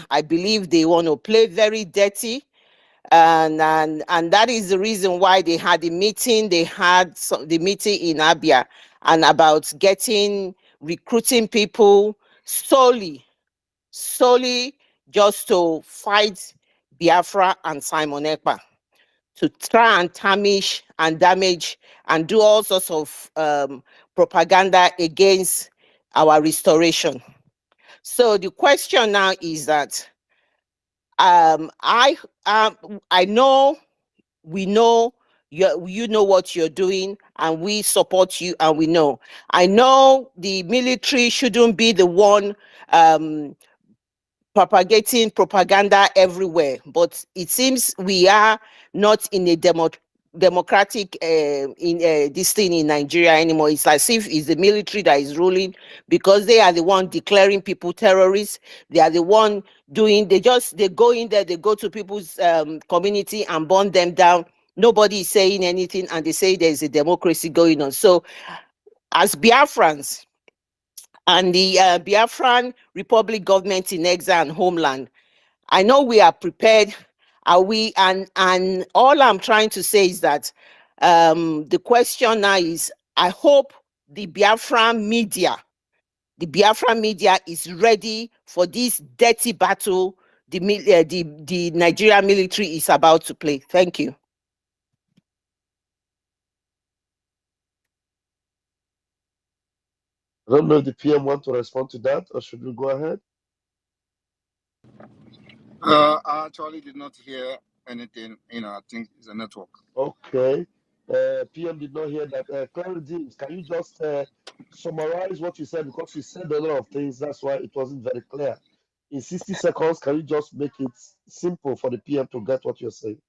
I believe they want to play very dirty. And that is the reason why they had the meeting. They had the meeting in Abia, and about recruiting people solely just to fight Biafra and Simon Ekpa, to try and tarnish and damage and do all sorts of propaganda against our restoration. So the question now is that I know, we know you know what you're doing, and we support you, and we know. I know the military shouldn't be the one propagating propaganda everywhere, but it seems we are not in a democratic this thing in Nigeria anymore. It's as if it's the military that is ruling, because they are the one declaring people terrorists. They are the one doing, they go in there, they go to people's community and burn them down. Nobody is saying anything, and they say there's a democracy going on. So as Biafrans and the Biafran Republic government in exile and homeland, I know we are prepared. Are we? And all I'm trying to say is that the question now is, I hope the Biafran media is ready for this dirty battle the Nigerian military is about to play. Thank you. I don't know if the PM want to respond to that, or should we go ahead? I actually did not hear anything. I think it's a network. Okay. PM did not hear that. Clarity, can you just summarize what you said? Because you said a lot of things, that's why it wasn't very clear. In 60 seconds, can you just make it simple for the PM to get what you're saying?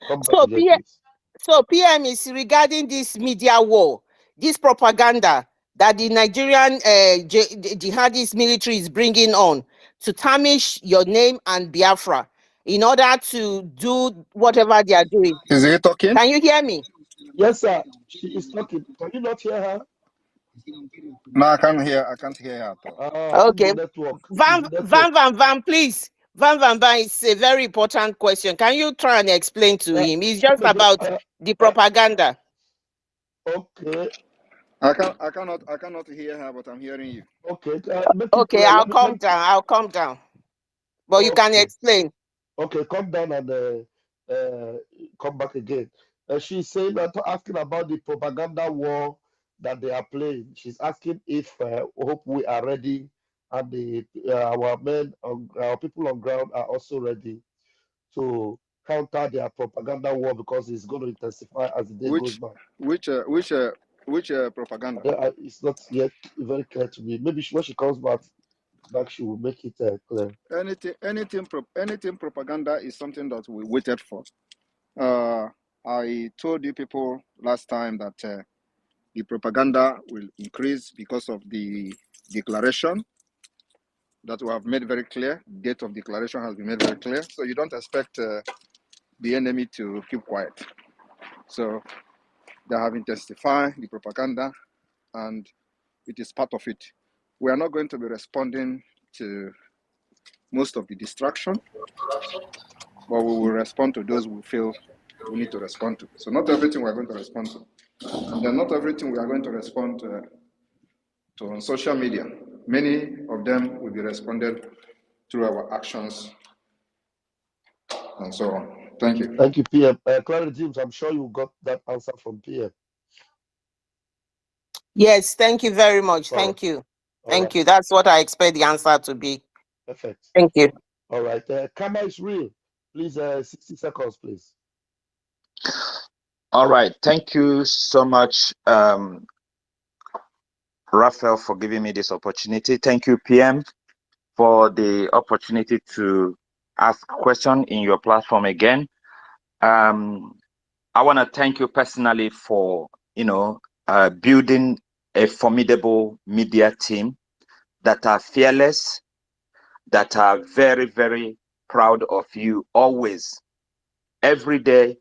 Come back again, please. So PM is regarding this media war, this propaganda that the Nigerian jihadist military is bringing on to tarnish your name and Biafra in order to do whatever they are doing. Is he talking? Can you hear me? Yes, sir. She is talking. Can you not hear her? No, I can't hear her at all. Okay. Van, please. Van, it's a very important question. Can you try and explain to him? It's just about the propaganda. Okay. I cannot hear her, but I'm hearing you. Okay. Okay, I'll calm down. But you can explain. Okay, come down and come back again. She's saying that, asking about the propaganda war that they are playing. She's asking if hope we are ready, and our men, our people on ground are also ready to counter their propaganda war, because it's going to intensify as the day goes by. Which propaganda? It's not yet very clear to me. Maybe when she comes back, she will make it clear. Anything propaganda is something that we waited for. I told you people last time that the propaganda will increase because of the declaration that we have made very clear. Date of declaration has been made very clear. So you don't expect the enemy to keep quiet. So they have intensified the propaganda, and it is part of it. We are not going to be responding to most of the distraction, but we will respond to those we feel we need to respond to. So not everything we are going to respond to. And then not everything we are going to respond to on social media. Many of them will be responded through our actions and so on. Thank you. Thank you, PM. Clara James, I'm sure you got that answer from PM. Yes, thank you very much. Thank you. Thank you. That's what I expect the answer to be. Perfect. Thank you. All right. Kama is real. Please, 60 seconds, please. All right. Thank you so much, Raphael, for giving me this opportunity. Thank you, PM, for the opportunity to ask a question in your platform again. I want to thank you personally for, building a formidable media team that are fearless, that are very, very proud of you always. Every day,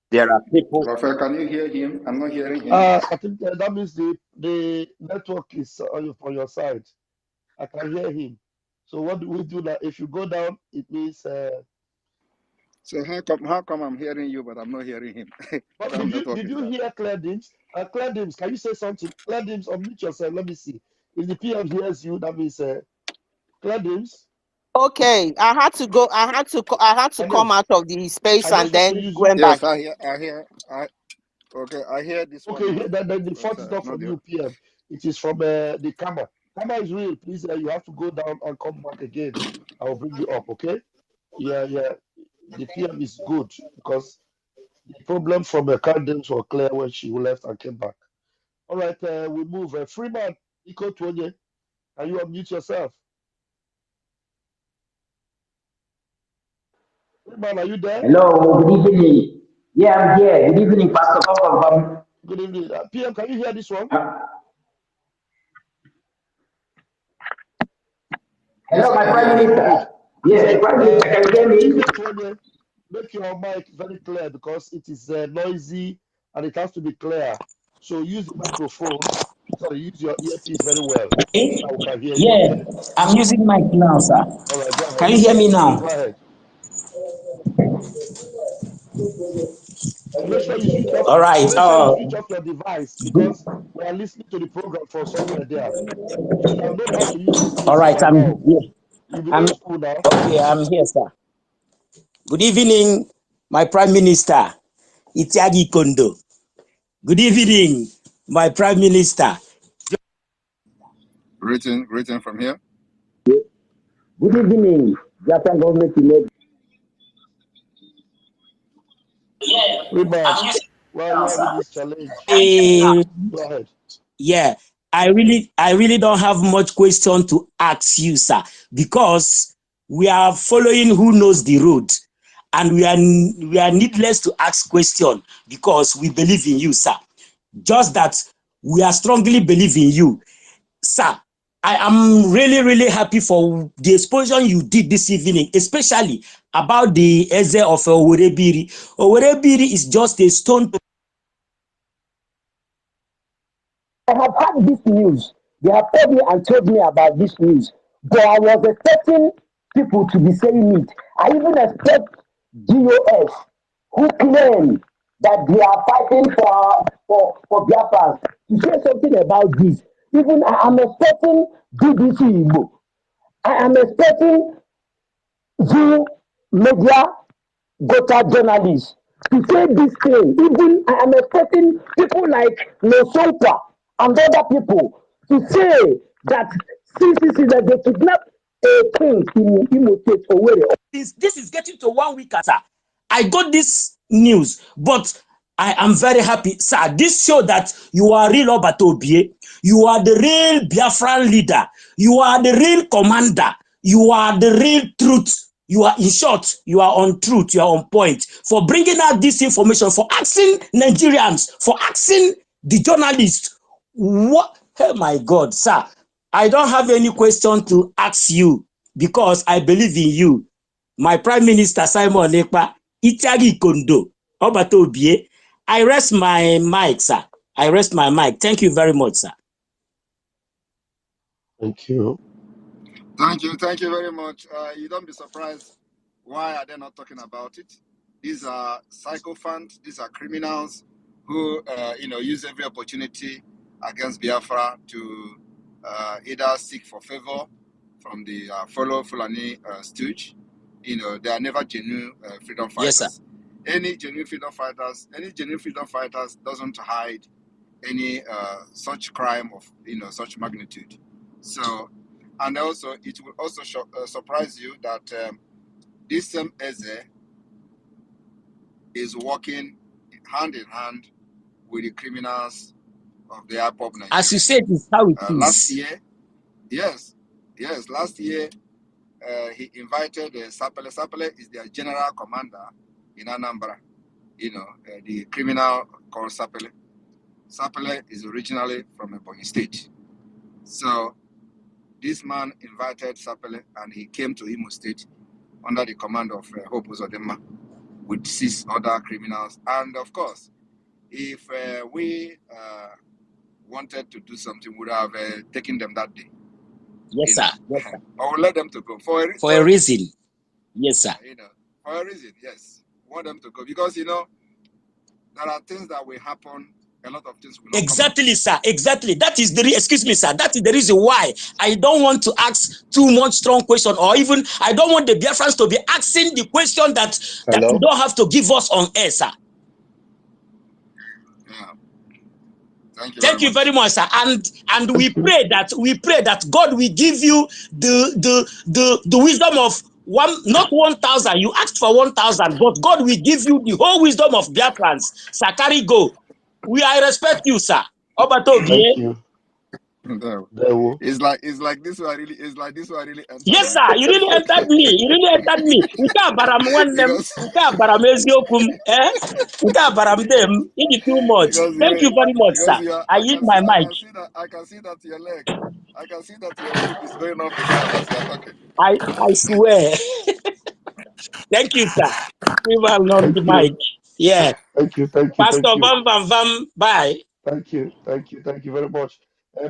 there are people. Raphael, can you hear him? I'm not hearing him. I think that means the network is on your side. I can hear him. So what do we do now? If you go down, it means. So how come I'm hearing you but I'm not hearing him? But What kind of network did is you that? hear Claire Dims? Claire Dims, can you say something? Claire Dims, unmute yourself. Let me see. If the PM hears you, that means Claire Dims. Okay, I had to go. I had to I know. come out of the space I and just want to then use you. went back. Yes, I hear this one Okay, now, then the but fault is not not from the you, PM. It is from the camera. Camera is real. Please, you have to go down and come back again. I will bring you up, okay? Yeah. The PM is good because the problem from Claire Dims was clear when she left and came back. All right, we move. Freeman, Iko Tuonye, can you unmute yourself? Freeman, are you there? Hello, good evening. Yeah, I'm here. Good evening, Pastor Papa. Good evening. PM, can you hear this one? yes, Hello, I my can hear Prime you. Minister. Good. Yes, So, Prime Minister, can you hear me? Iko Tuonye, make your mic very clear because it is noisy and it has to be clear. So use the microphone. Sorry, use your earpiece very well so that we can hear you, Yeah, okay? I'm using mic now, sir. All right, go Can ahead. you hear me Go now? ahead. Make sure you switch off. All right. Make sure you switch off your device because we are listening to the program from somewhere there. You should have known how to use this thing All since right. you are I'm young. here. You'll be I'm old school now. okay. I'm here, sir. Good evening, my Prime Minister, Itiagi Kondo. Good evening, my Prime Minister. Written from here. Good evening, Biafran government. Freeman, I'm using why are now, you having sir. this challenge? Go ahead. Yeah, I really don't have much question to ask you, sir, because we are following who knows the road, and we are needless to ask question because we believe in you, sir. Just that we are strongly believe in you, sir. I am really happy for the exposure you did this evening, especially about the Eze of Owere Ebeiri. Owere Ebeiri is just a stone. I have had this news. They have told me and told me about this news. But I was expecting people to be saying it. I even expect GOS who claim that they are fighting for Biafrans to say something about this. Even I am expecting BBC Igbo. I am expecting Zoo Media Gota journalists to say this thing. Even I am expecting people like Losopa and other people to say that since that they kidnapped a king in Imo State Owerri. This is getting to 1 week, sir. I got this news, but I am very happy, sir. This show that you are real Obatobie, you are the real Biafran leader, you are the real commander, you are the real truth. You are, in short, you are on truth, you are on point for bringing out this information, for asking Nigerians, for asking the journalists. What? Oh my God, sir. I don't have any question to ask you because I believe in you. My Prime Minister Simon Ekpa, Itiagi Kondo, Obatobie. I rest my mic, sir. I rest my mic. Thank you very much, sir. Thank you. Thank you very much. You don't be surprised. Why are they not talking about it? These are sycophants. These are criminals who, use every opportunity against Biafra to either seek for favor from the follow Fulani stooge. They are never genuine freedom Yes, sir. fighters. Any genuine freedom fighters doesn't hide any such crime of such magnitude. So, and also it will also surprise you that this same Eze is working hand in hand with the criminals of the IPOBNig. As you said, it's how it Last is. year, last year he invited Sapele. Sapele is their general commander in Anambra. The criminal called Sapele. Sapele is originally from Ebonyi State. So this man invited Sapele and he came to Imo State under the command of Hope Uzodinma with 6 other criminals. And of course, if we wanted to do something, we would have taken them that day. Yes, sir. Yes, sir. I will let them to go for a reason. Yes, sir. For a reason, yes. We want them to go because there are things that will happen. A lot of things will not exactly, sir. Exactly. That is excuse me, sir. That is the reason why I don't want to ask too much strong question, or even I don't want the Biafrans to be asking the question that you don't have to give us on air, sir. Yeah. Thank you very much, sir. And we pray that God will give you the wisdom of not 1,000. You asked for 1,000, but God will give you the whole wisdom of Biafrans. Sir, carry go. I respect you, sir. Thank you. It's like this one really entered. Yes, sir. You really entered me. You really entered me. Too much. Thank you very much, sir. I use my mic. I can see that your leg is going off the ground as you are talking. I swear. Thank you, sir. We will not the mic. Yeah. Thank you. Pastor Vam Vam Vam. Bye. Thank you very much.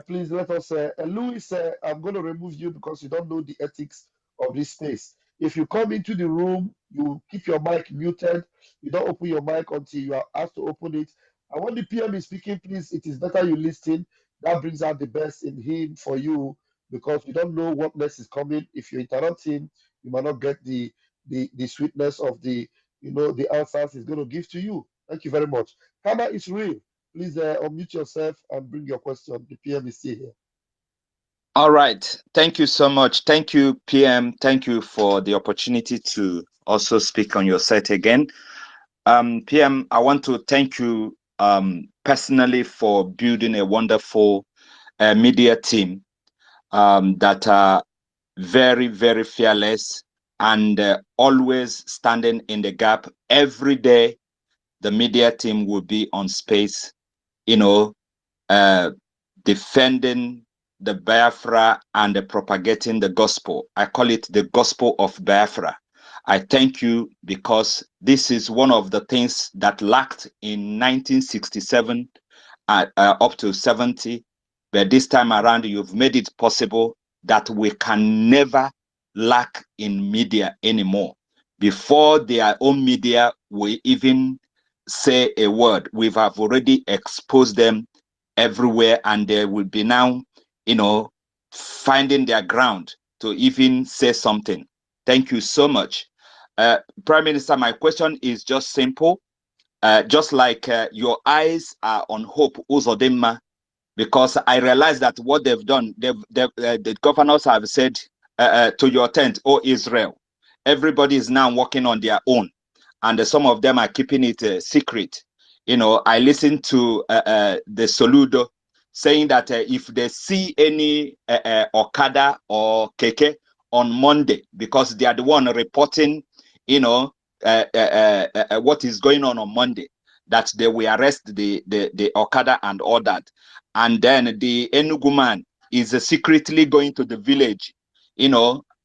Please let us, Louis, I'm going to remove you because you don't know the ethics of this space. If you come into the room, you keep your mic muted. You don't open your mic until you are asked to open it. And when the PM is speaking, please, it is better you listen. That brings out the best in him for you because you don't know what next is coming. If you interrupt him, you might not get the sweetness of the answers he's going to give to you. Thank you very much. Kama is real. Please unmute yourself and bring your question. The PM is still here. All right. Thank you so much. Thank you, PM. Thank you for the opportunity to also speak on your set again. PM, I want to thank you personally for building a wonderful media team that are very, very fearless and always standing in the gap. Every day, the media team will be on space, defending the Biafra and propagating the gospel. I call it the gospel of Biafra. I thank you because this is one of the things that lacked in 1967 up to 70. But this time around, you've made it possible that we can never lack in media anymore. Before their own media will even say a word, we have already exposed them everywhere, and they will be now, finding their ground to even say something. Thank you so much. Prime Minister, my question is just simple. Just like your eyes are on Hope Uzodinma, because I realize that what they've done, the governors have said to your tent, O Israel, everybody is now working on their own, and some of them are keeping it secret. I listened to the Soludo saying that if they see any Okada or Keke on Monday, because they are the one reporting, what is going on Monday, that they will arrest the Okada and all that. And then the Enugu man is secretly going to the village,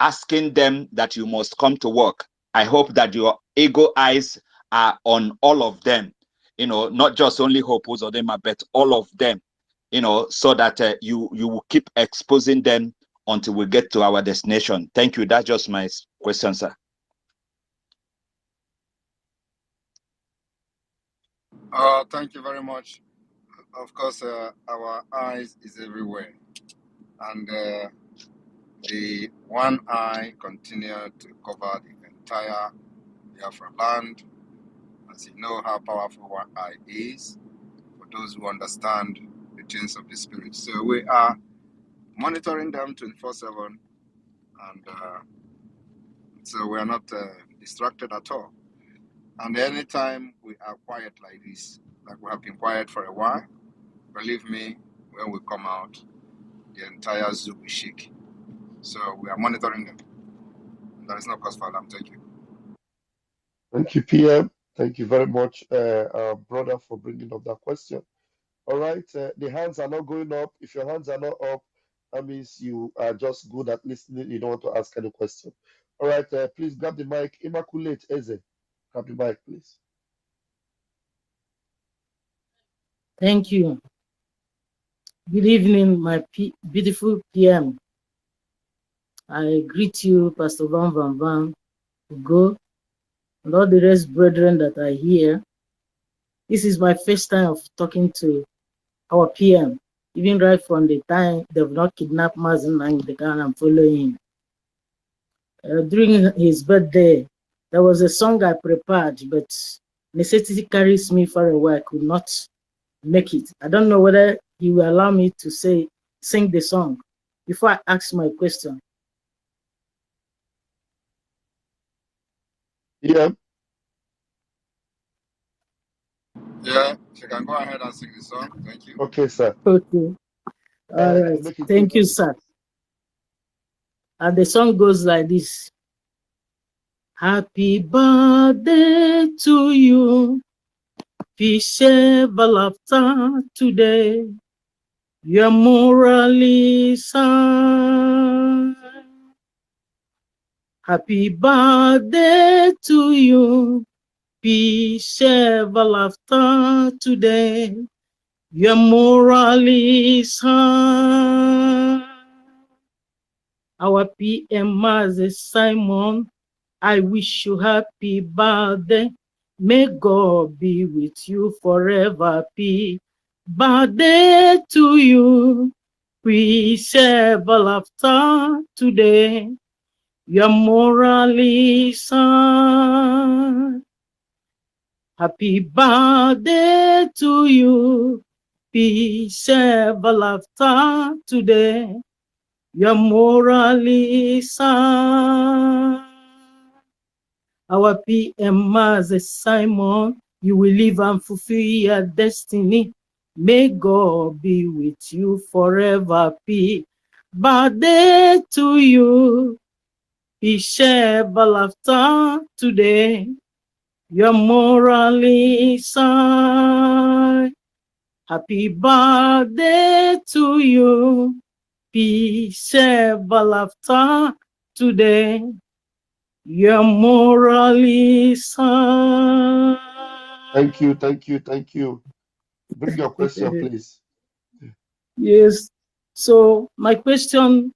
asking them that you must come to work. I hope that your ego eyes are on all of them, not just only Hope Uzodinma, but all of them, so that you will keep exposing them until we get to our destination. Thank you. That's just my question, sir. Thank you very much. Of course, our eyes is everywhere, and the one eye continued to cover the entire Biafra land, as you know how powerful one eye is for those who understand the things of the spirit. So we are monitoring them 24/7, and so we are not distracted at all. And anytime we are quiet like this, like we have been quiet for a while, believe me, when we come out, the entire zoo will shake. So we are monitoring them. There is no cause for alarm. Thank you. Thank you, PM. Thank you very much, brother, for bringing up that question. All right, the hands are not going up. If your hands are not up, that means you are just good at listening. You don't want to ask any question. All right, please grab the mic. Immaculate Eze, grab the mic, please. Thank you. Good evening, my beautiful PM. I greet you, Pastor Van Van Van, Ugo, and all the rest brethren that are here. This is my first time of talking to our PM, even right from the time they've not kidnapped Mazen Nangidekan. I'm following him. During his birthday, there was a song I prepared, but necessity carries me far away. I could not make it. I don't know whether he will allow me to sing the song before I ask my question. Yeah. Yeah, you can go ahead and sing the song. Thank you. Okay, sir. Okay. All right. Make it Thank you, quick. sir. And the song goes like this. Happy birthday to you. Peace ever laughter today. You're morally sound. Happy birthday to you. Peace ever laughter today. You're morally sound. Our PM Mazi Simon, I wish you happy birthday. May God be with you forever. Happy birthday to you. We share laughter today. You're morally sound. Happy birthday to you. Peace ever laughter today. You're morally sound. Our PM Mazi Simon, you will live and fulfill your destiny. May God be with you forever. Happy birthday to you. Peace ever laughter today. You're morally sound. Happy birthday to you. Peace ever laughter today. You're morally sound. Thank you. Bring your question, please. Yes. So my question,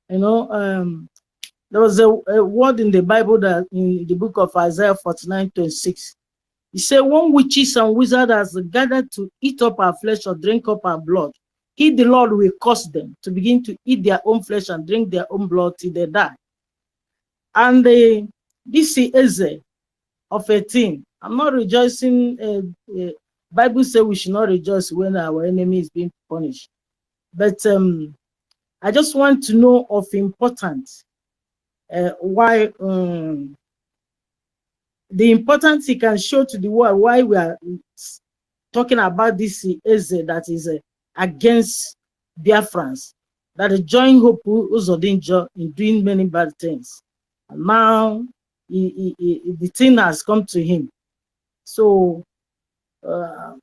there was a word in the Bible that in the book of Isaiah 49:26. He said, one witches and wizard has gathered to eat up our flesh or drink up our blood. He, the Lord, will cause them to begin to eat their own flesh and drink their own blood till they die. And this is Eze of 18. I'm not rejoicing. Bible says we should not rejoice when our enemy is being punished. But I just want to know of importance. Why the importance he can show to the world why we are talking about this Eze that is against Biafrans, that is joining Hope Uzodinma in doing many bad things. And now the thing has come to him. So I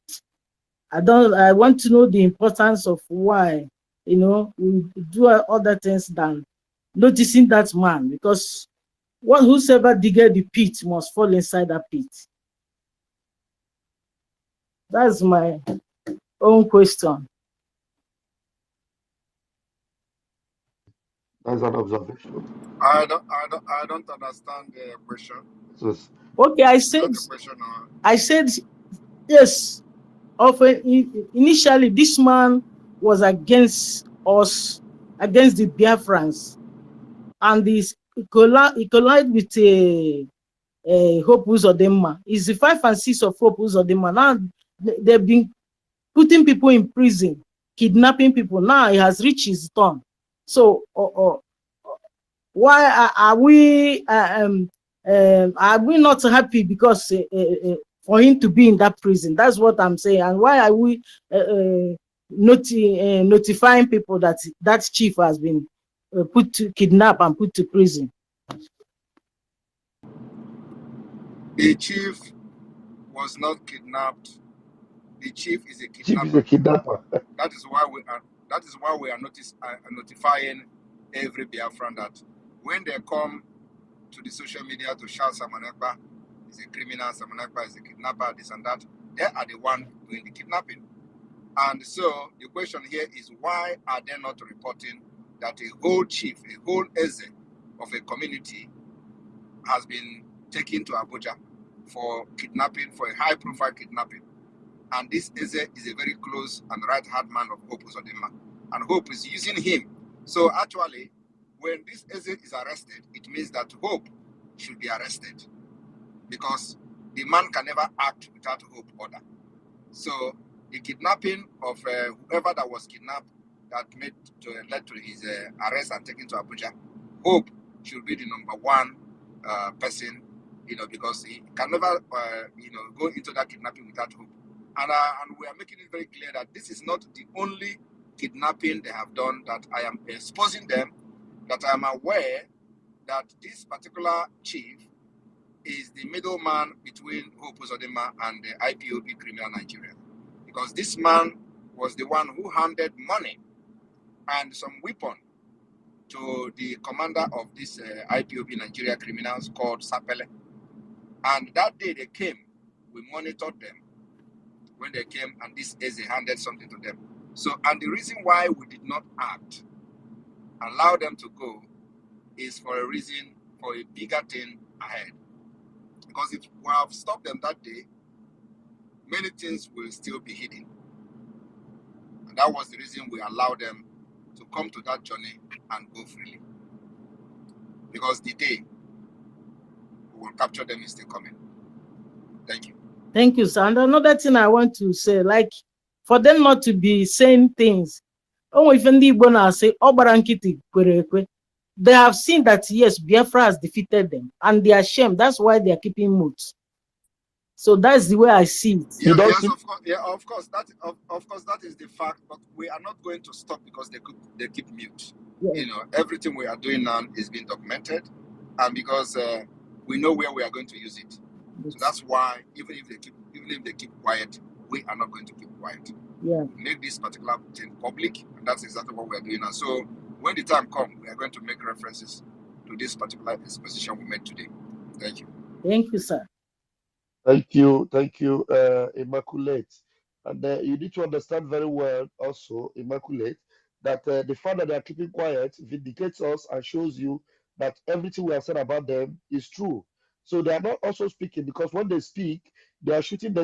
want to know the importance of why we do other things than noticing that man, because whosoever diggeth the pit must fall inside that pit. That's my own question. That's an observation. I don't understand the question. Okay, I said yes. Initially, this man was against us, against the Biafrans, and he collided with Hope Uzodinma. It's the 5 and 6 of Hope Uzodinma. Now they've been putting people in prison, kidnapping people. Now he has reached his turn. So why are we not happy because for him to be in that prison? That's what I'm saying. And why are we notifying people that that chief has been kidnapped and put to prison? The chief was not kidnapped. The chief is a kidnapper. Chief is a kidnapper. That is why we are notifying every Biafran that when they come to the social media to shout someone Ekpa is a criminal, someone Ekpa is a kidnapper, this and that, they are the one doing the kidnapping. And so the question here is, why are they not reporting that a whole chief, a whole Eze of a community has been taken to Abuja for kidnapping, for a high-profile kidnapping. And this Eze is a very close and right-hand man of Hope Uzodinma. And Hope is using him. So actually, when this Eze is arrested, it means that Hope should be arrested, because the man can never act without Hope order. So the kidnapping of whoever that was kidnapped that led to his arrest and taken to Abuja, Hope should be the number one person, because he can never, go into that kidnapping without Hope. And we are making it very clear that this is not the only kidnapping they have done, that I am exposing them, that I am aware that this particular chief is the middleman between Hope Uzodinma and the IPOB criminal Nigeria. Because this man was the one who handed money and some weapon to the commander of this IPOB Nigeria criminals called Sapele. And that day they came, we monitored them when they came, and this Eze handed something to them. So, and the reason why we did not act, allow them to go, is for a reason, for a bigger thing ahead. Because if we have stopped them that day, many things will still be hidden. And that was the reason we allowed them to come to that journey and go freely. Because the day we will capture them is still coming. Thank you. Thank you, sir. And another thing I want to say, like, for them not to be saying things, even the Igbo say, they have seen that, yes, Biafra has defeated them, and they are ashamed. That's why they are keeping mute. So that's the way I see it. Yeah, yes, of course. Yeah, of course. That is the fact. But we are not going to stop because they keep mute. Yeah. Everything we are doing now is being documented, and because we know where we are going to use it. So that's why even if they keep quiet, we are not going to keep quiet. Yeah. Make this particular thing public, and that's exactly what we are doing now. So when the time comes, we are going to make references to this particular exposition we made today. Thank you. Thank you, sir. Thank you, Immaculate. And you need to understand very well also, Immaculate, that the fact that they are keeping quiet vindicates us and shows you that everything we have said about them is true. So they are not also speaking, because when they speak, they are shooting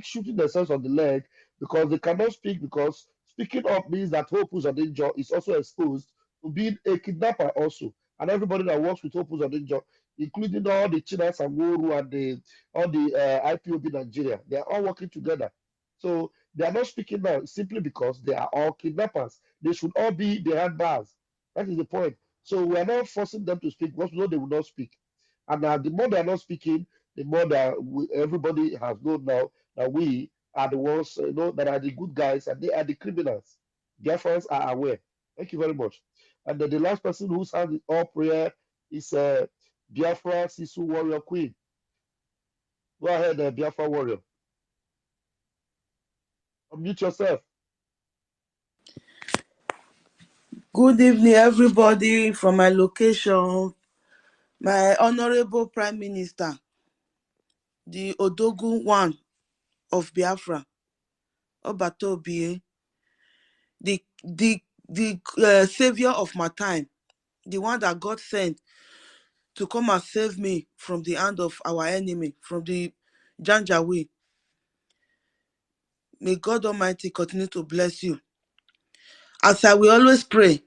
shooting themselves on the leg, because they cannot speak, because speaking up means that Hope Uzodinma is also exposed to being a kidnapper also. And everybody that works with Hope Uzodinma, including all the Chinas and Woru and all the IPOB Nigeria, they are all working together. So they are not speaking now simply because they are all kidnappers. They should all be behind bars. That is the point. So we are not forcing them to speak, because we know they will not speak. And the more they are not speaking, the more that everybody has known now that we are the ones that are the good guys and they are the criminals. Biafrans are aware. Thank you very much. And the last person who's had all prayer is Biafra Sisu Warrior Queen. Go ahead, Biafra Warrior. Unmute yourself. Good evening, everybody, from my location. My Honorable Prime Minister, the Odogu one of Biafra, Obatobi, the savior of my time, the one that God sent to come and save me from the hand of our enemy, from the Janjaweed. May God Almighty continue to bless you. As I will always pray,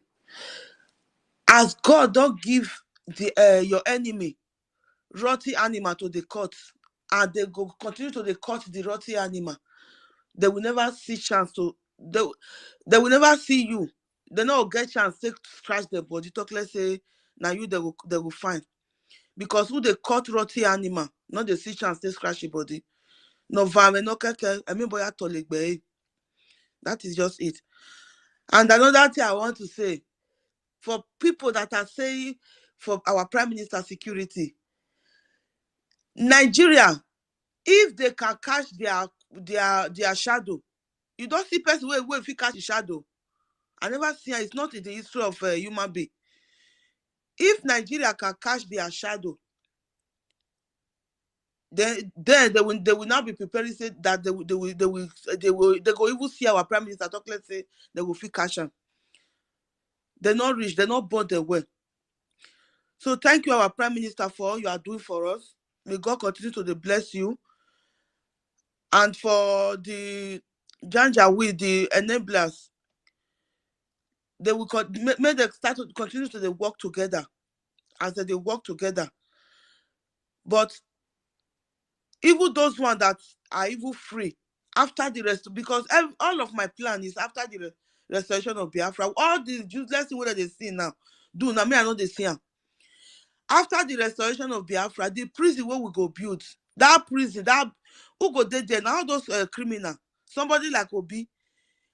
as God don't give your enemy rotty animal to the court, and they go continue to the court the rotty animal, they will never see chance to, they will never see you. They not get chance to scratch their body. Talk, let's say, now you they will find. Because who they caught rotty animal, not they see chance to scratch your body. No vame, no keke, I mean boy tolegbe. That is just it. And another thing I want to say, for people that are saying for our Prime Minister security, Nigeria, if they can catch their shadow, you don't see person where if you catch a shadow. I never see it. It's not in the history of a human being. If Nigeria can catch their shadow, then they will now be preparing say that they go even see our Prime Minister talk. Let's say they will feel catch him. They're not rich, they're not born well. So thank you, our Prime Minister, for all you are doing for us. May God continue to bless you. And for the Janjaweed, the enablers, they will may they start to continue to work together as they work together. But even those ones that are even free after the rest, because all of my plan is after the restoration of Biafra. All these useless things that they see now, do now me I know they see them. After the restoration of Biafra, the prison where we go build, that prison, that who go there now, those criminals, somebody like Obi,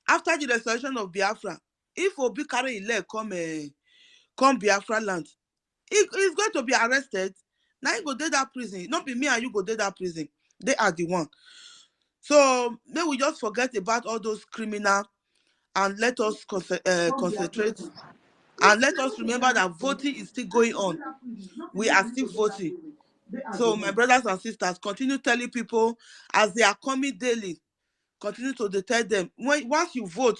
after the restoration of Biafra, if Obi carry a leg come Biafra land, he's going to be arrested. Now he go there that prison. Not be me and you go there that prison. They are the one. So then we just forget about all those criminals and let us concentrate. And let us remember that voting is still going on. We are still voting. So my brothers and sisters, continue telling people as they are coming daily, continue to tell them. Once you vote,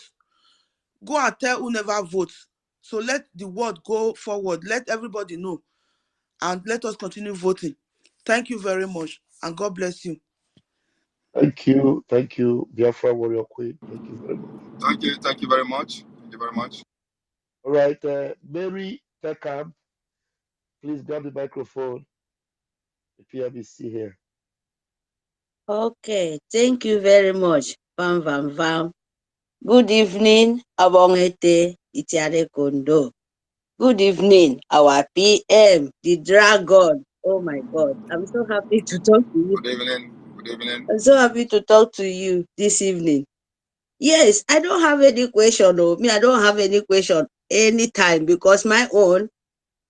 go and tell who never votes. So let the word go forward. Let everybody know. And let us continue voting. Thank you very much. And God bless you. Thank you. Thank you, Biafra Warrior Queen. Thank you very much. Thank you. Thank you very much. Thank you very much. All right, Mary Peckham, please grab the microphone. The PMC here. Okay, thank you very much. Vam Vam Vam. Good evening, Abongete Itiare Kondo. Good evening, our PM, the dragon. Oh my God, I'm so happy to talk to you. Good evening. Good evening. I'm so happy to talk to you this evening. Yes, I don't have any question. No, me, I don't have any question anytime because my own,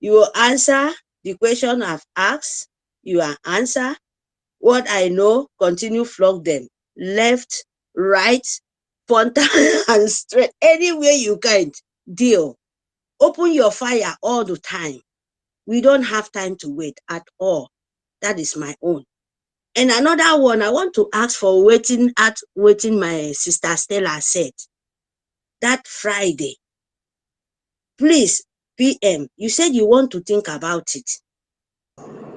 you will answer the question I've asked, you will answer. What I know, continue flog them. Left, right, frontal and straight. Anywhere you can deal. Open your fire all the time. We don't have time to wait at all. That is my own. And another one, I want to ask for waiting my sister Stella said. That Friday. Please, PM, you said you want to think about it.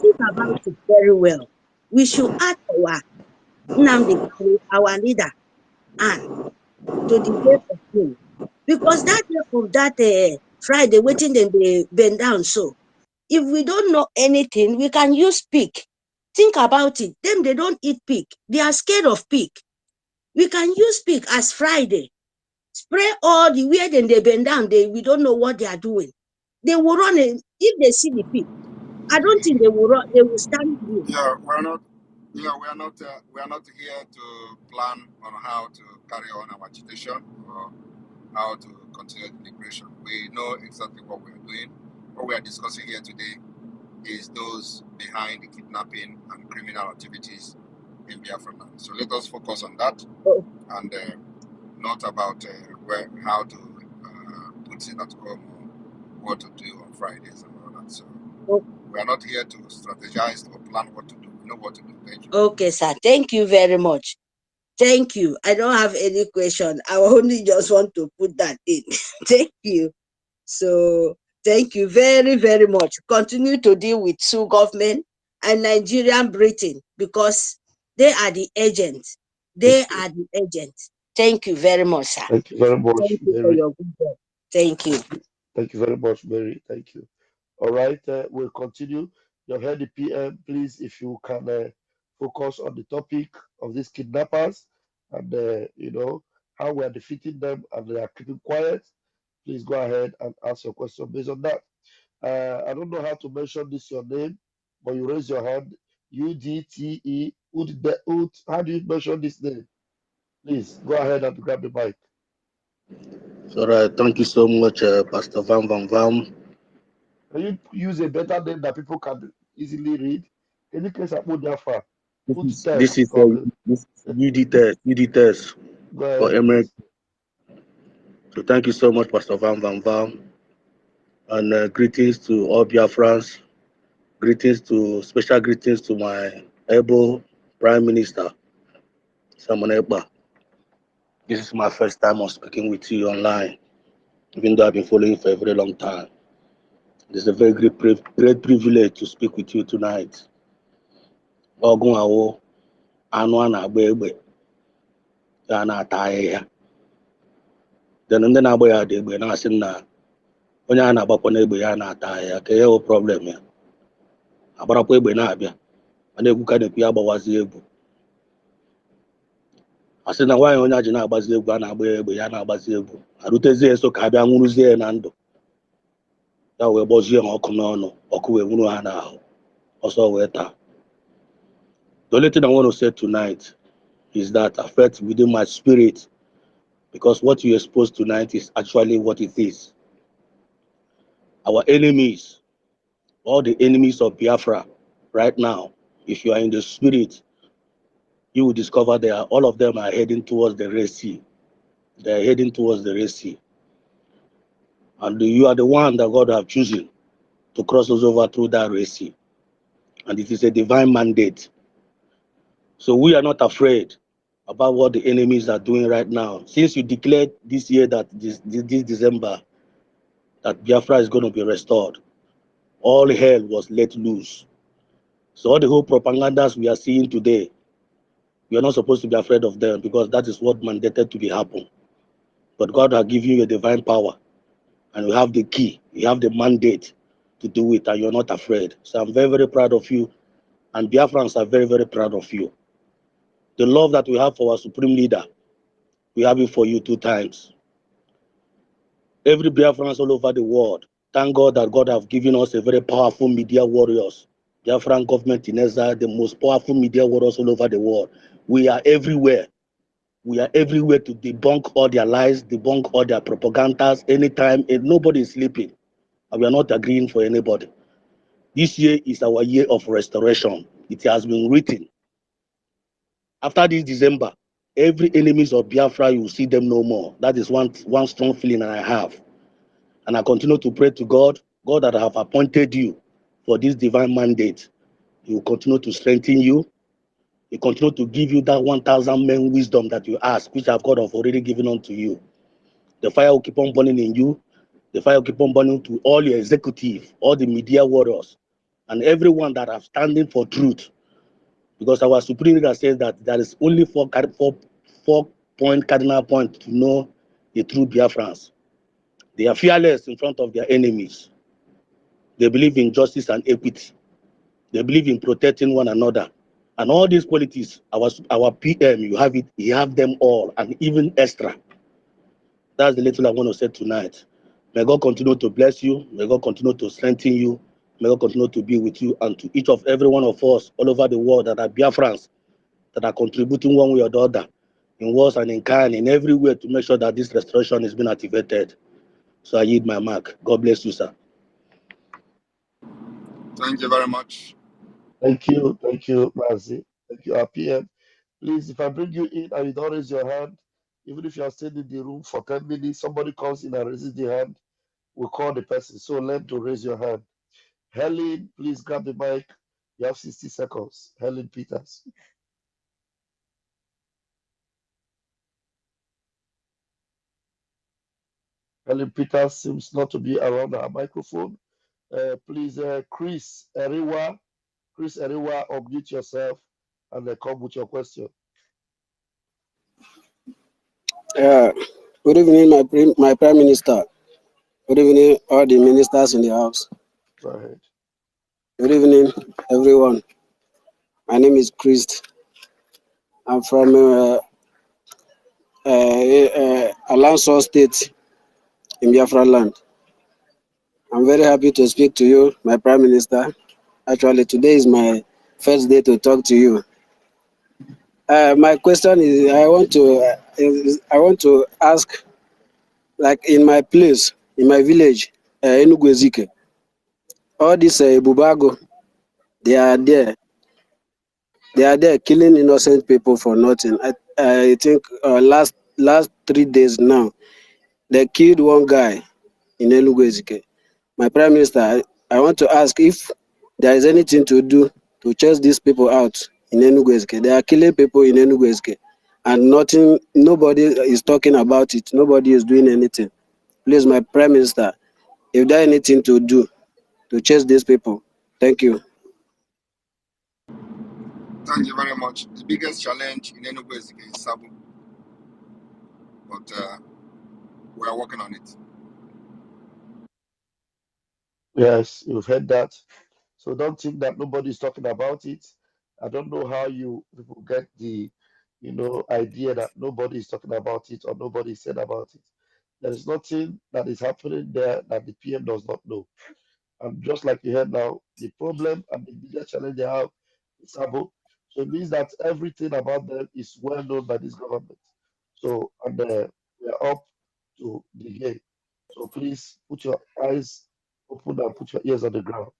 Think about it very well. We should add our Nnamdi Kanu, our leader, and to the day of him. Because that day of that Friday, waiting them they bend down. So if we don't know anything, we can use pig. Think about it. Them they don't eat pig. They are scared of pig. We can use pig as Friday. Spray all the way then they bend down. We don't know what they are doing. They will run if they see the pig. I don't think they will run. They will stand here. Yeah, we are not here to plan on how to carry on our agitation or how to continue the liberation. We know exactly what we are doing. What we are discussing here today is those behind the kidnapping and criminal activities in Biafra land. So let us focus on that and not about how to put it at home or what to do on Fridays and all that. So we are not here to strategize or plan what to do. We know what to do. Thank you. Okay, sir. Thank you very much. Thank you. I don't have any question. I only just want to put that in. Thank you. So thank you very, very much. Continue to deal with Sioux government and Nigerian Britain because they are the agents. They are the agents. Thank you very much, sir. Thank you very much, Thank you for Mary. your good job. Thank you. Thank you very much, Mary. Thank you. All right, we'll continue. You heard the PM. Please, if you can focus on the topic of these kidnappers and how we are defeating them and they are keeping quiet. Please go ahead and ask your question based on that. I don't know how to mention this your name, but you raise your hand. UDTE. How do you mention this name? Please go ahead and grab the mic. All right, thank you so much, Pastor Van Van Vam. Can you use a better name that people can easily read? Can you please put that far? Put This test, is probably. UD test Go for ahead, Emirates. please. So thank you so much, Pastor Van Van Vam, and greetings to all Biafrans. Special greetings to my able Prime Minister, Simon Ekpa. This is my first time on speaking with you online. even though I've been following for a very long time. It's a very great privilege to speak with you tonight. Ogun awo anu a na-agba egbe ya na-ata ahịhịa. Then ndị na-agba ya dị egbe na-asị m na onye a na-agbakwa n'egbe ya na-ata ahịhịa ka ya wụ problem ya. Agbarakwa egbe na-abịa a na-egwu ka na-ekwu ya agbawazi egwu. A sị na nwaanyị onye a ji na-agbazi egwu a na-agba ya egbe ya na-agbazi egwu arutezie nso ka a bịa nwụrụzie ya na ndụ ya wee gbozie ha ọkụ n'ọnụ ọkụ wee nwụrụ ha n'ahụ ọsọ wee taa. The only thing I want to say tonight is that I felt within my spirit, because what you exposed tonight is actually what it is. Our enemies, all the enemies of Biafra right now, if you are in the spirit, you will discover all of them are heading towards the Red Sea. They are heading towards the Red Sea. And you are the one that God have chosen to cross us over through that Red Sea. And it is a divine mandate. So we are not afraid about what the enemies are doing right now. Since you declared this year that this December, that Biafra is going to be restored, all hell was let loose. So all the whole propagandas we are seeing today, we are not supposed to be afraid of them because that is what mandated to be happen. But God has given you a divine power and you have the key, you have the mandate to do it and you're not afraid. So I'm very, very proud of you, and Biafrans are very, very proud of you. The love that we have for our supreme leader, we have it for you 2 times. Every Biafrans all over the world, thank God that God have given us a very powerful media warriors. Biafran government in Eze, the most powerful media warriors all over the world. We are everywhere. We are everywhere to debunk all their lies, debunk all their propagandas anytime, and nobody is sleeping. And we are not agreeing for anybody. This year is our year of restoration. It has been written. After this December, every enemies of Biafra, you will see them no more. That is one strong feeling that I have. And I continue to pray to God that I have appointed you for this divine mandate. He will continue to strengthen you. He will continue to give you that 1,000 men wisdom that you ask, which God have already given unto you. The fire will keep on burning in you. The fire will keep on burning to all your executive, all the media warriors, and everyone that are standing for truth. Because our supreme leader says that there is only four point cardinal point to know the true Biafrans. They are fearless in front of their enemies. They believe in justice and equity. They believe in protecting one another. And all these qualities, our PM, you have them all, and even extra. That's the little I want to say tonight. May God continue to bless you. May God continue to strengthen you. May God continue to be with you, and to each of every one of us all over the world that are Biafrans, that are contributing one way or the other, in words and in kind, in every way, to make sure that this restoration is being activated. So I yield my mark. God bless you, sir. Thank you very much. Thank you, Mazi. Thank you, our PM. Please, if I bring you in and you don't raise your hand, even if you are staying in the room for 10 minutes, somebody comes in and raises the hand, we'll call the person. So learn to raise your hand. Helen, please grab the mic. You have 60 seconds. Helen Peters. Helen Peters seems not to be around our microphone. Please, Chris Eriwa, unmute yourself and come with your question. Good evening, my Prime Minister. Good evening, all the ministers in the house. Go ahead. Good evening, everyone. My name is Chris. I'm from Alanso State in Biafra land. I'm very happy to speak to you, my Prime Minister. Actually, today is my first day to talk to you. My question is, I want to ask, like in my place, in my village, Enugu Ezike, all these Bubago, they are there killing innocent people for nothing. I think last 3 days now, they killed one guy in Enugu Ezike. My Prime Minister, I want to ask if there is anything to do to chase these people out in Enugu Ezike. They are killing people in Enugu Ezike, and nobody is talking about it. Nobody is doing anything. Please, my Prime Minister, if there anything to do to chase these people, thank you. Thank you very much. The biggest challenge in Enugu is Sabu, but we are working on it. Yes, you've heard that. So don't think that nobody's talking about it. I don't know how you people get the, idea that nobody is talking about it or nobody said about it. There is nothing that is happening there that the PM does not know. And just like you heard now, the problem and the biggest challenge they have is Sabo. So it means that everything about them is well known by this government. So, and we are up to the game. So please put your eyes open and put your ears on the ground.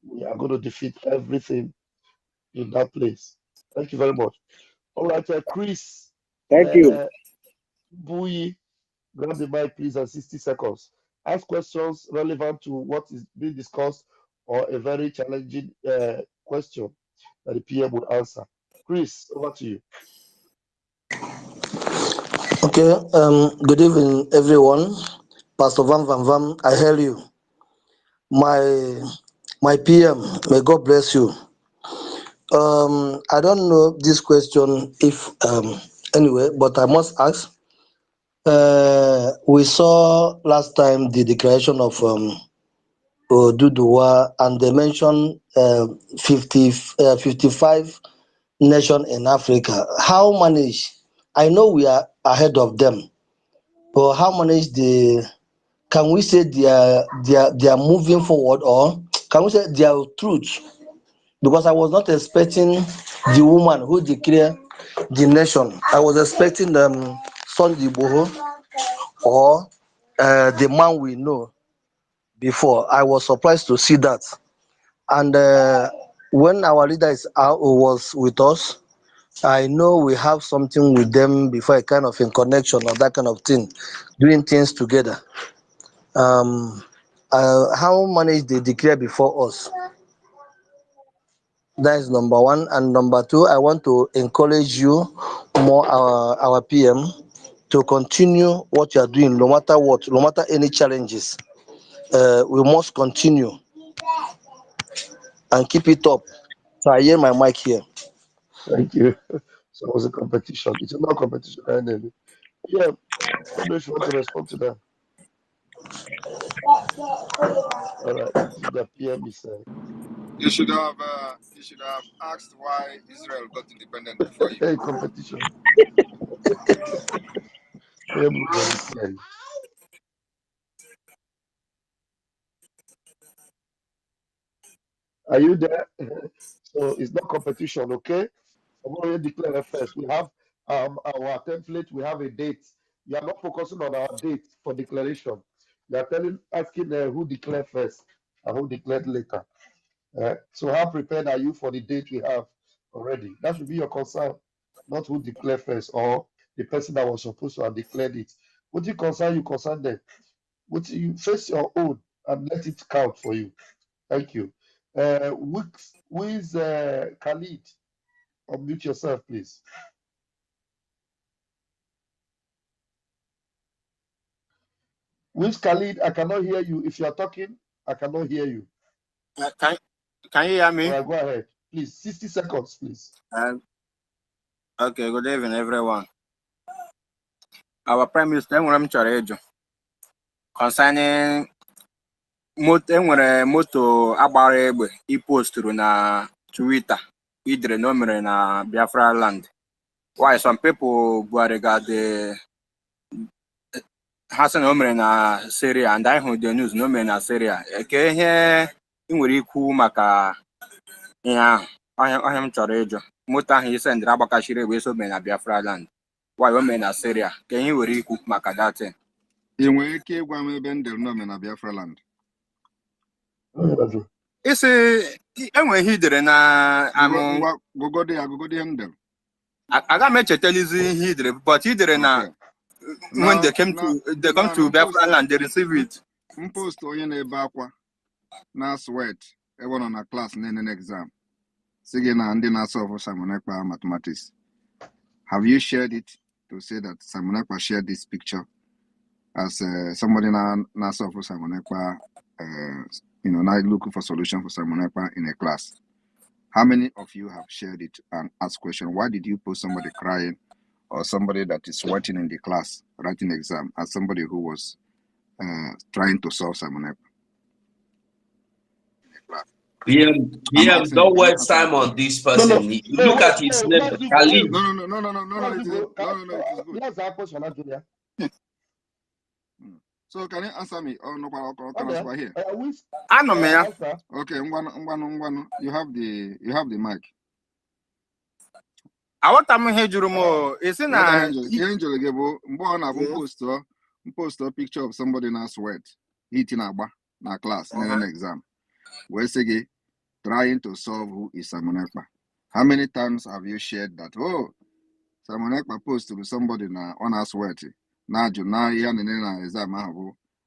We are going to defeat everything in that place. Thank you very much. All right, Chris Thank you. Bui, grab the mic, please, and 60 seconds. Ask questions relevant to what is being discussed or a very challenging question that the PM would answer. Chris, over to you. Okay, good evening, everyone. Pastor Van Van Van, I hail you. My PM, may God bless you. I don't know this question if anyway, but I must ask. We saw last time the declaration of Oduduwa, and they mentioned 55 nations in Africa. How manage? I know we are ahead of them, but how manage the? Can we say they are moving forward, or can we say they are truth? Because I was not expecting the woman who declared the nation. I was expecting Sunday Boho or the man we know before. I was surprised to see that. And when our leader was with us, I know we have something with them before, a kind of in connection or that kind of thing, doing things together. How manage they declare before us? That is number one. And number two, I want to encourage you more, our PM, to continue what you are doing, no matter what, no matter any challenges. We must continue and keep it up. So I hear my mic here. Thank you. So it was a competition. It's not a competition, anyway. Yeah, I don't know if you want to respond to that. All right. The PM is You should have asked why Israel got independent before you. a competition. PM will go this year. Are you there? So it's not competition, okay? I'm going to declare it first. We have our template, we have a date. You are not focusing on our date for declaration. You are asking who declared first and who declared later. So how prepared are you for the date we have already? That should be your concern, not who declared first or the person that was supposed to have declared it. What you concern them. What you face your own and let it count for you. Thank you. Who is Khalid? Unmute yourself, please. Which Khalid? I cannot hear you. If you are talking, I cannot hear you. Can you hear me? All right, go ahead. Please, 60 seconds, please. Okay, good evening, everyone. Our Prime Minister, I'm Charejo, concerning enwere moto agbara egbe iposturu na Twitter idere no mere na Biafra land. Why some people regard the ha sị na o mere na Syria, and I heard the news no mere na Syria. Eke ihe ị nwere ikwu maka ihe ahụ ọhịa m chọrọ ịjụ. Moto ahụ ise ndịrị agbakashiri egbe so mere na Biafra land. Why o mere na Syria? Ka ihe nwere ikwu maka datin. Ị nwere ike ịgwa m ebe ndịrị no mere na Biafra land? Isi enwe ihe idere na gogode handle. Aga m echetelizi ihe idere, but idere na when they come to Biafra land, they receive it. Post onye na-ebe akwa na sweat ebe nọ na class na exam. Sige na ndị na-solve Simon Ekpa mathematics. Have you shared it to say that Simon Ekpa shared this picture as somebody now suffer Simon Ekpa, now looking for solution for Simon Ekpa in a class. How many of you have shared it and asked question? Why did you post somebody crying or somebody that is sweating in the class writing exam as somebody who was trying to solve Simon Ekpa? PM, don't waste time on this person. Look at his name, Khalid. No, it is good. Let's have question, Junior. So can you answer me? Oh no, can Okay. here. I know, man. Okay, you have the mic. I want to hear you more. Is it na Angel Gebo? Post a picture of somebody in a sweat eating na class in an exam. Where say trying to solve who is Simon Ekpa. How many times have you shared that? Oh, Simon Ekpa post to somebody on a sweat. Now yan in exam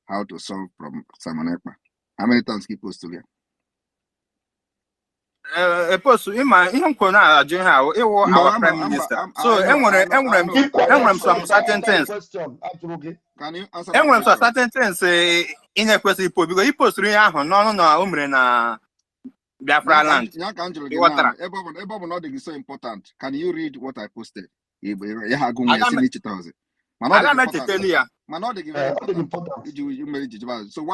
how to solve from Simon Ekpa. How many times he post to you? A post in my Kona General, our Prime Minister. So, some certain things. Can you answer? Some certain things in a question because he post no, Biafra land. Ebo not so important. Can you read what I posted? So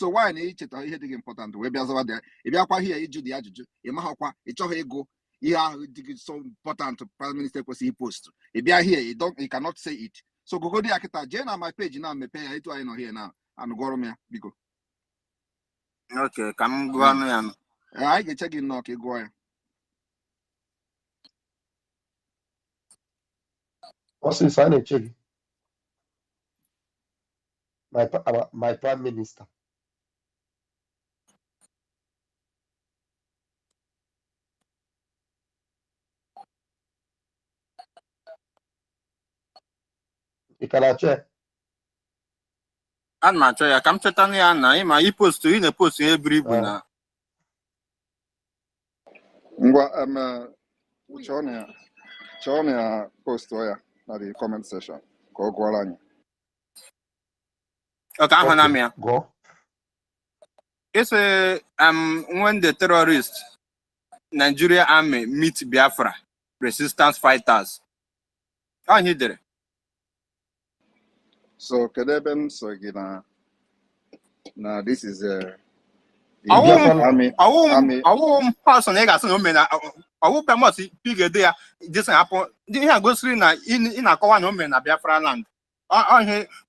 why each important? We be there. If you are here, you do the adjunct. You mahakwa. It's your ego. Yeah, it's so important. Prime Minister was he post. If you are here, you cannot say it. So go there. Akita Jane on my page now. Me pay it. I know here now. And go me because. Okay, come go on. I get check in now. Okay, go on. What's inside a check? My Prime Minister. You can check. And my choice, come to Tanya, my post to in a post every winner. Show me a post where at the comment section. Go on. Okay, go. It's when the terrorists, Nigeria army meet Biafra resistance fighters. I hear there. So Kedeben so now this is army person I will promote big there. This happen. Here goes in a Kawan home in Biafra land.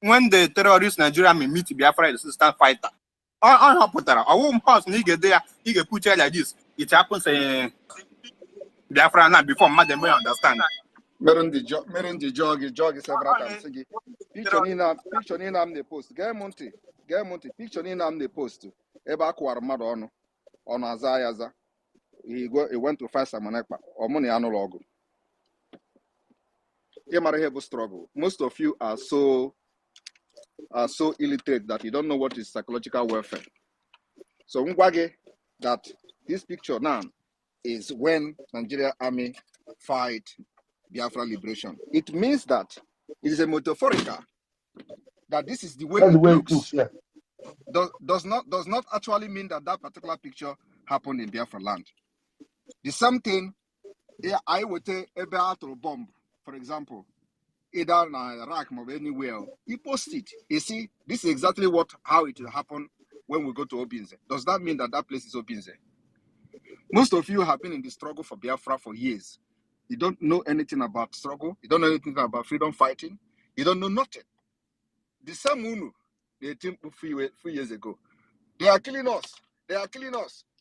When the terrorist Nigeria may meet Biafra resistance fighter. I put that. I won't pass nigga there. He get put like this. It happens Biafra land before madam may understand. Meron the jog several times. Picture in the post. Get Monty. Picture in the post. Eba kwar on Azayaza. He went to fight Simon Ekpa or money analog. Struggle. Most of you are so illiterate that you don't know what is psychological warfare. So Ngwage, that this picture now is when Nigeria army fight Biafra liberation. It means that it is a metaphorical that this is the way it looks. Yeah. Does not actually mean that particular picture happened in Biafra land. The same thing, I would take a battle bomb, for example, either in Iraq or anywhere. He posted it. You see, this is exactly how it will happen when we go to Obinze. Does that mean that place is Obinze? Most of you have been in the struggle for Biafra for years. You don't know anything about struggle. You don't know anything about freedom fighting. You don't know nothing. The same Unu, they think a few years ago. They are killing us.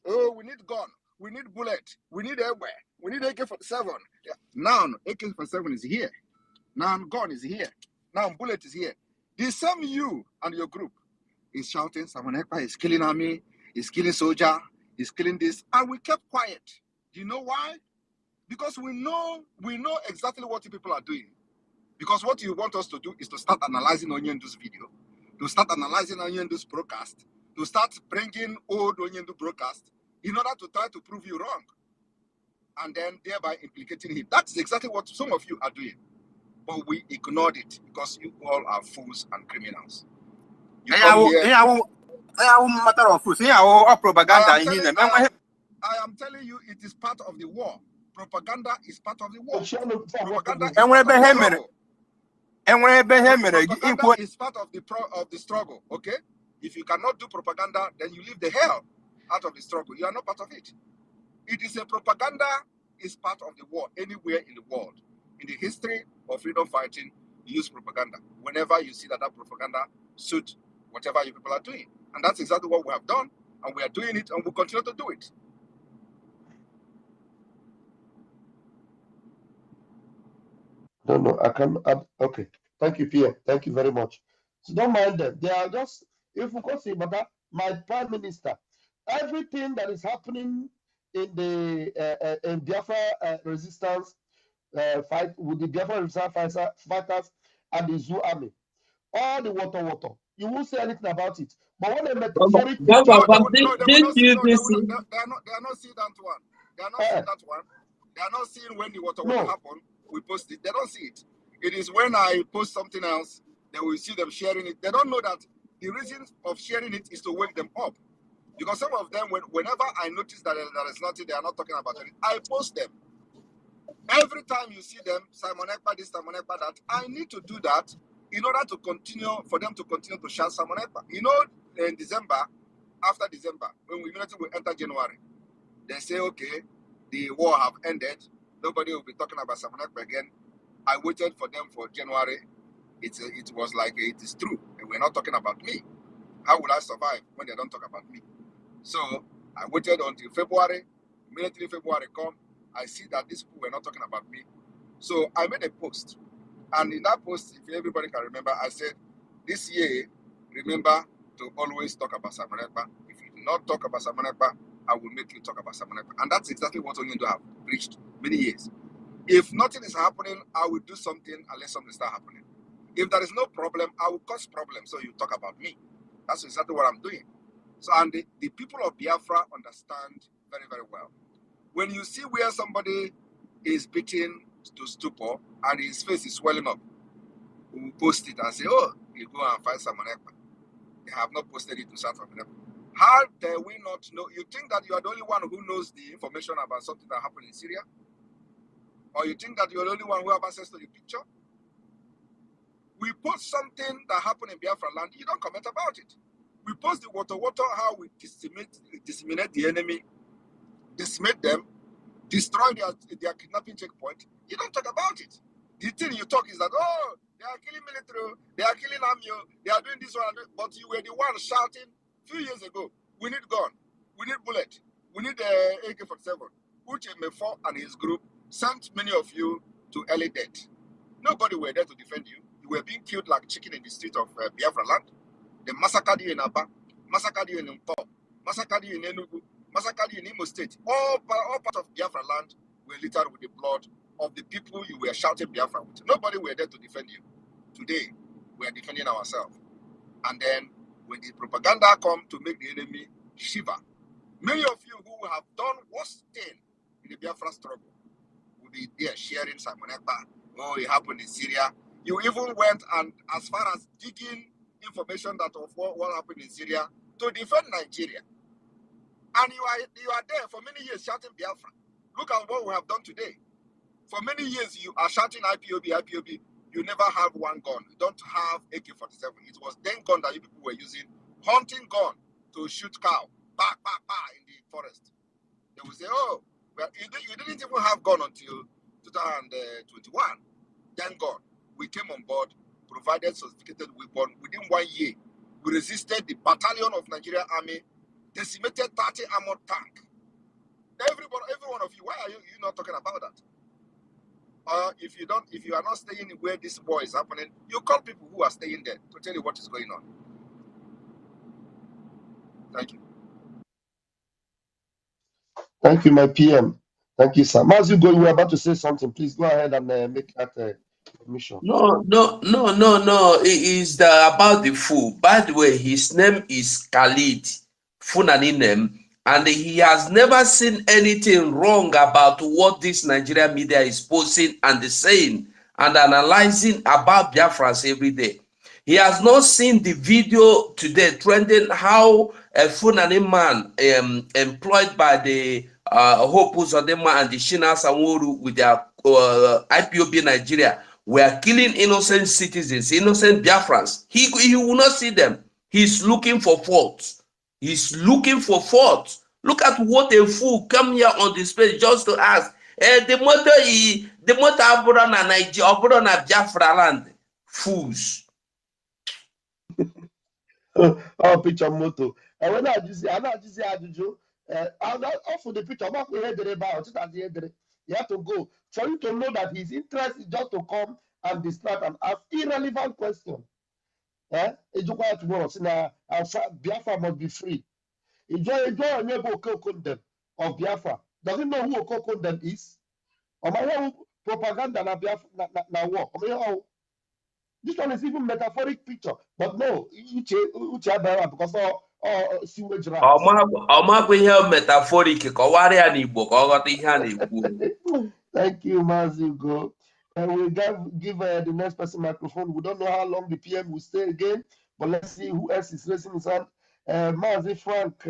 Oh, we need gun. We need bullet. We need airware. We need AK-47. Yeah. Now, AK-47 is here. Now, gun is here. Now, bullet is here. The same you and your group is shouting, Simon Ekpa is killing army, is killing soldier, is killing this. And we kept quiet. Do you know why? Because we know exactly what the people are doing. Because what you want us to do is to start analyzing Onyendu's video, to start analyzing Onyendu's broadcast, to start bringing old Onyendu broadcast in order to try to prove you wrong, and then thereby implicating him. That's exactly what some of you are doing. But we ignored it because you all are fools and criminals. You come here. Matter of propaganda. I am telling you, it is part of the war. Propaganda is part of the war. Propaganda is part of the struggle. Okay, if you cannot do propaganda, then you leave the hell out of the struggle. You are not part of it. It is a propaganda is part of the war anywhere in the world. In the history of freedom fighting, you use propaganda whenever you see that propaganda suits whatever you people are doing, and that's exactly what we have done, and we are doing it, and we'll continue to do it. No, I can. Okay, thank you, Pierre. Thank you very much. So don't mind them. They are just, if you can see, but that my prime minister, everything that is happening in the in Biafra resistance fight with the Biafra resistance fighters and the Zoo army, all the water. You won't say anything about it. But when they metaphoric They are not seeing that one. They are not seeing that one. They are not seeing when the water happen. We post it. They don't see it. It is when I post something else, they will see them sharing it. They don't know that the reason of sharing it is to wake them up. Because some of them, whenever I notice that there is nothing, they are not talking about it, I post them. Every time you see them, Simon Ekpa this, Simon Ekpa that, I need to do that in order to continue, for them to continue to shout Simon Ekpa. You know, in December, after December, when we enter January, they say, okay, the war have ended. Nobody will be talking about Simon Ekpa again. I waited for them for January. It was like, it is true. And we're not talking about me. How would I survive when they don't talk about me? So I waited until February. Immediately February come, I see that these people were not talking about me. So I made a post. And in that post, if everybody can remember, I said, this year, remember to always talk about Simon Ekpa. If you do not talk about Simon Ekpa, I will make you talk about Simon Ekpa. And that's exactly what Onyindo have preached many years. If nothing is happening, I will do something unless something starts happening. If there is no problem, I will cause problems so you talk about me. That's exactly what I'm doing. So, and the people of Biafra understand very, very well. When you see where somebody is beaten to stupor and his face is swelling up, we will post it and say, oh, you go and find Simon Ekpa. They have not posted it to South Africa. How dare we not know? You think that you are the only one who knows the information about something that happened in Syria? Or you think that you're the only one who have access to the picture? We post something that happened in Biafra land, you don't comment about it. We post the water, how we disseminate the enemy, decimate them, destroy their kidnapping checkpoint. You don't talk about it. The thing you talk is that, oh, they are killing military, they are killing army, they are doing this one, but you were the one shouting a few years ago, we need gun, we need bullet, we need AK-47. Uche Mefo and his group sent many of you to early death. Nobody were there to defend you. You were being killed like chicken in the street of Biafra land. They massacred you in Aba, massacred you in Mpo, massacred you in Enugu, massacred you in Imo State. All part of Biafra land were littered with the blood of the people you were shouting Biafra with. Nobody were there to defend you. Today, we are defending ourselves. And then, when the propaganda come to make the enemy shiver, many of you who have done worse thing in the Biafra struggle will be there sharing Simon Ekpa. Oh, it happened in Syria. You even went and as far as digging information that of what happened in Syria to defend Nigeria. And you are there for many years shouting Biafra. Look at what we have done today. For many years you are shouting IPOB. You never have one gun. You don't have AK-47. It was then gun that you people were using, hunting gun to shoot cow, in the forest. They will say, oh, well, you didn't even have gun until 2021. Thank God. We came on board, provided sophisticated weapon. Within 1 year, we resisted the battalion of Nigerian Army, decimated 30 armored tank. Every one of you, why are you not talking about that? If you are not staying where this war is happening, you call people who are staying there to tell you what is going on. Thank you. Thank you, my PM. Thank you, sir. As you go, you were about to say something. Please go ahead and make that mission. No. It is about the fool. By the way, his name is Khalid Funani name, and he has never seen anything wrong about what this Nigerian media is posting and saying and analyzing about Biafrans every day. He has not seen the video today trending how a Funani man employed by the Hope Uzodinma and the Shina Sanworu with their IPOB Nigeria were killing innocent citizens, innocent Biafrans. He will not see them. He's looking for faults. He's looking for faults. Look at what a fool come here on the space just to ask. The mother Aburana Nigeria, Aburana Biafra land. Fools. Oh, picture moto. And when I just Ajuju, for the picture, I'm not going to about it. You have to go for you to know that his interest is just to come and distract and ask irrelevant questions. Ejukwa tomorrow, Biafra must be free. Enjoy them of Biafra. Does he know who Okokondem is? Or my propaganda na Biafra na war. This one is even metaphoric picture, but no, because all sewage rats. Ọmagwụ ihe metaphoric kọwara ya n'Igbo ka ọ ghọta ihe a na-ekwu. Thank you, Mazugo. And we'll give the next person microphone. We don't know how long the PM will stay again, but let's see who else is raising his hand. Mazi Frank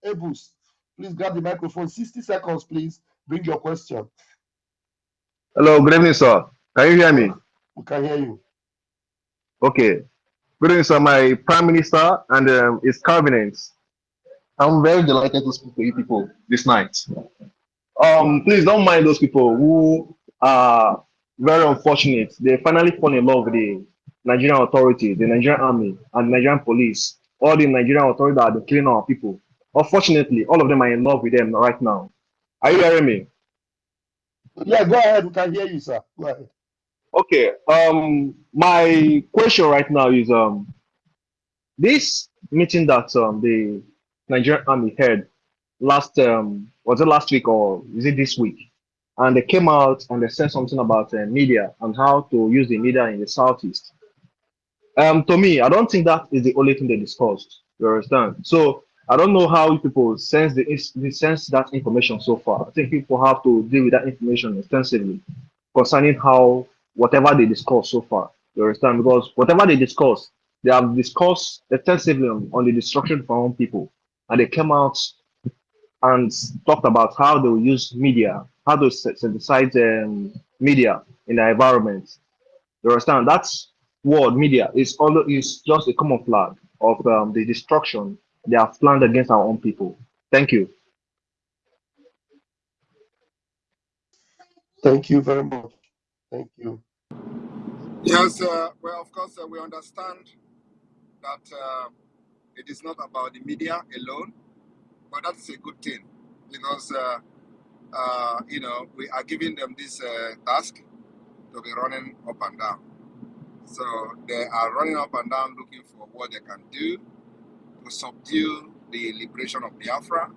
Ebus, please grab the microphone. 60 seconds, please. Bring your question. Hello, good evening, sir. Can you hear me? We can hear you. Okay. Good evening, sir. My Prime Minister and his cabinet. I'm very delighted to speak to you people this night. Please don't mind those people who are very unfortunate. They finally fall in love with the Nigerian authority, the Nigerian army, and Nigerian police. All the Nigerian authorities that are killing our people. Unfortunately, all of them are in love with them right now. Are you hearing me? Yeah, go ahead. We can hear you, sir. Go ahead. Okay. My question right now is this meeting that the Nigerian army had last was it last week or is it this week? And they came out and they said something about media and how to use the media in the southeast. To me, I don't think that is the only thing they discussed. You understand? So I don't know how people sense sense that information so far. I think people have to deal with that information extensively concerning how whatever they discuss so far. You understand? Because whatever they discuss, they have discussed extensively on the destruction of our own people, and they came out and talked about how they will use media, how to synthesize media in the environment. You understand? That word media is just a camouflage of the destruction they have planned against our own people. Thank you. Thank you very much. Thank you. Yes, well, of course, we understand that it is not about the media alone, but that's a good thing because, you know, we are giving them this task to be running up and down. So they are running up and down looking for what they can do to subdue the liberation of Biafra.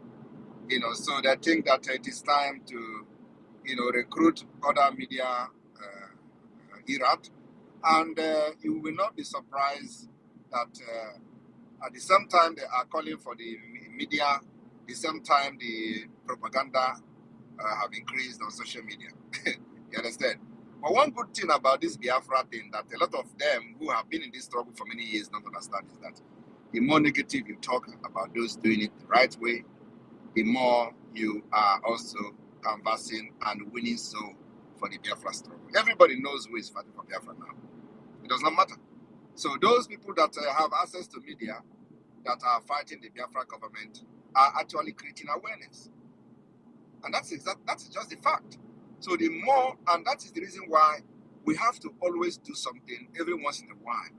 You know, so they think that it is time to, you know, recruit other media erat. And you will not be surprised that at the same time they are calling for the media, the same time the propaganda have increased on social media. You understand? But one good thing about this Biafra thing that a lot of them who have been in this struggle for many years don't understand is that the more negative you talk about those doing it the right way, the more you are also canvassing and winning so for the Biafra struggle. Everybody knows who is fighting for Biafra now. It does not matter. So those people that have access to media that are fighting the Biafra government are actually creating awareness. And that's just the fact. So the more, and that is the reason why we have to always do something every once in a while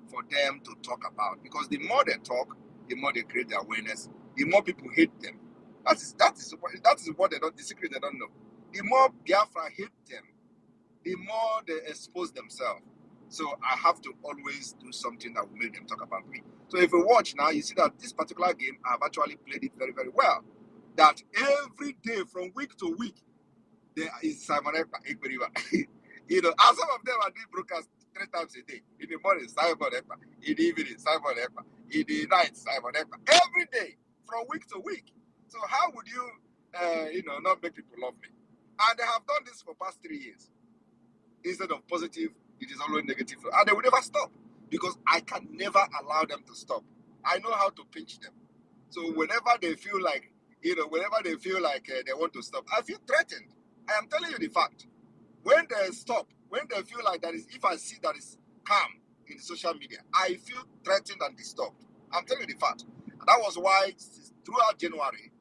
for them to talk about. Because the more they talk, the more they create the awareness, the more people hate them. That is what they don't, the secret they don't know. The more Biafra hate them, the more they expose themselves. So I have to always do something that will make them talk about me. So if you watch now, you see that this particular game, I've actually played it very, very well. That every day from week to week, there is Simon Ekpa. You know, and some of them are doing broadcasts 3 times a day. In the morning, Simon Ekpa. In the evening, Simon Ekpa. In the night, Simon Ekpa. Every day, from week to week. So how would you, you know, not make people love me? And they have done this for past 3 years. Instead of positive, it is always negative. And they will never stop. because I can never allow them to stop. I know how to pinch them. So whenever they feel like, they want to stop, I feel threatened. I am telling you the fact. When they stop, when they feel like that is, if I see that is calm in social media, I feel threatened and disturbed. I'm telling you the fact. And that was why throughout January,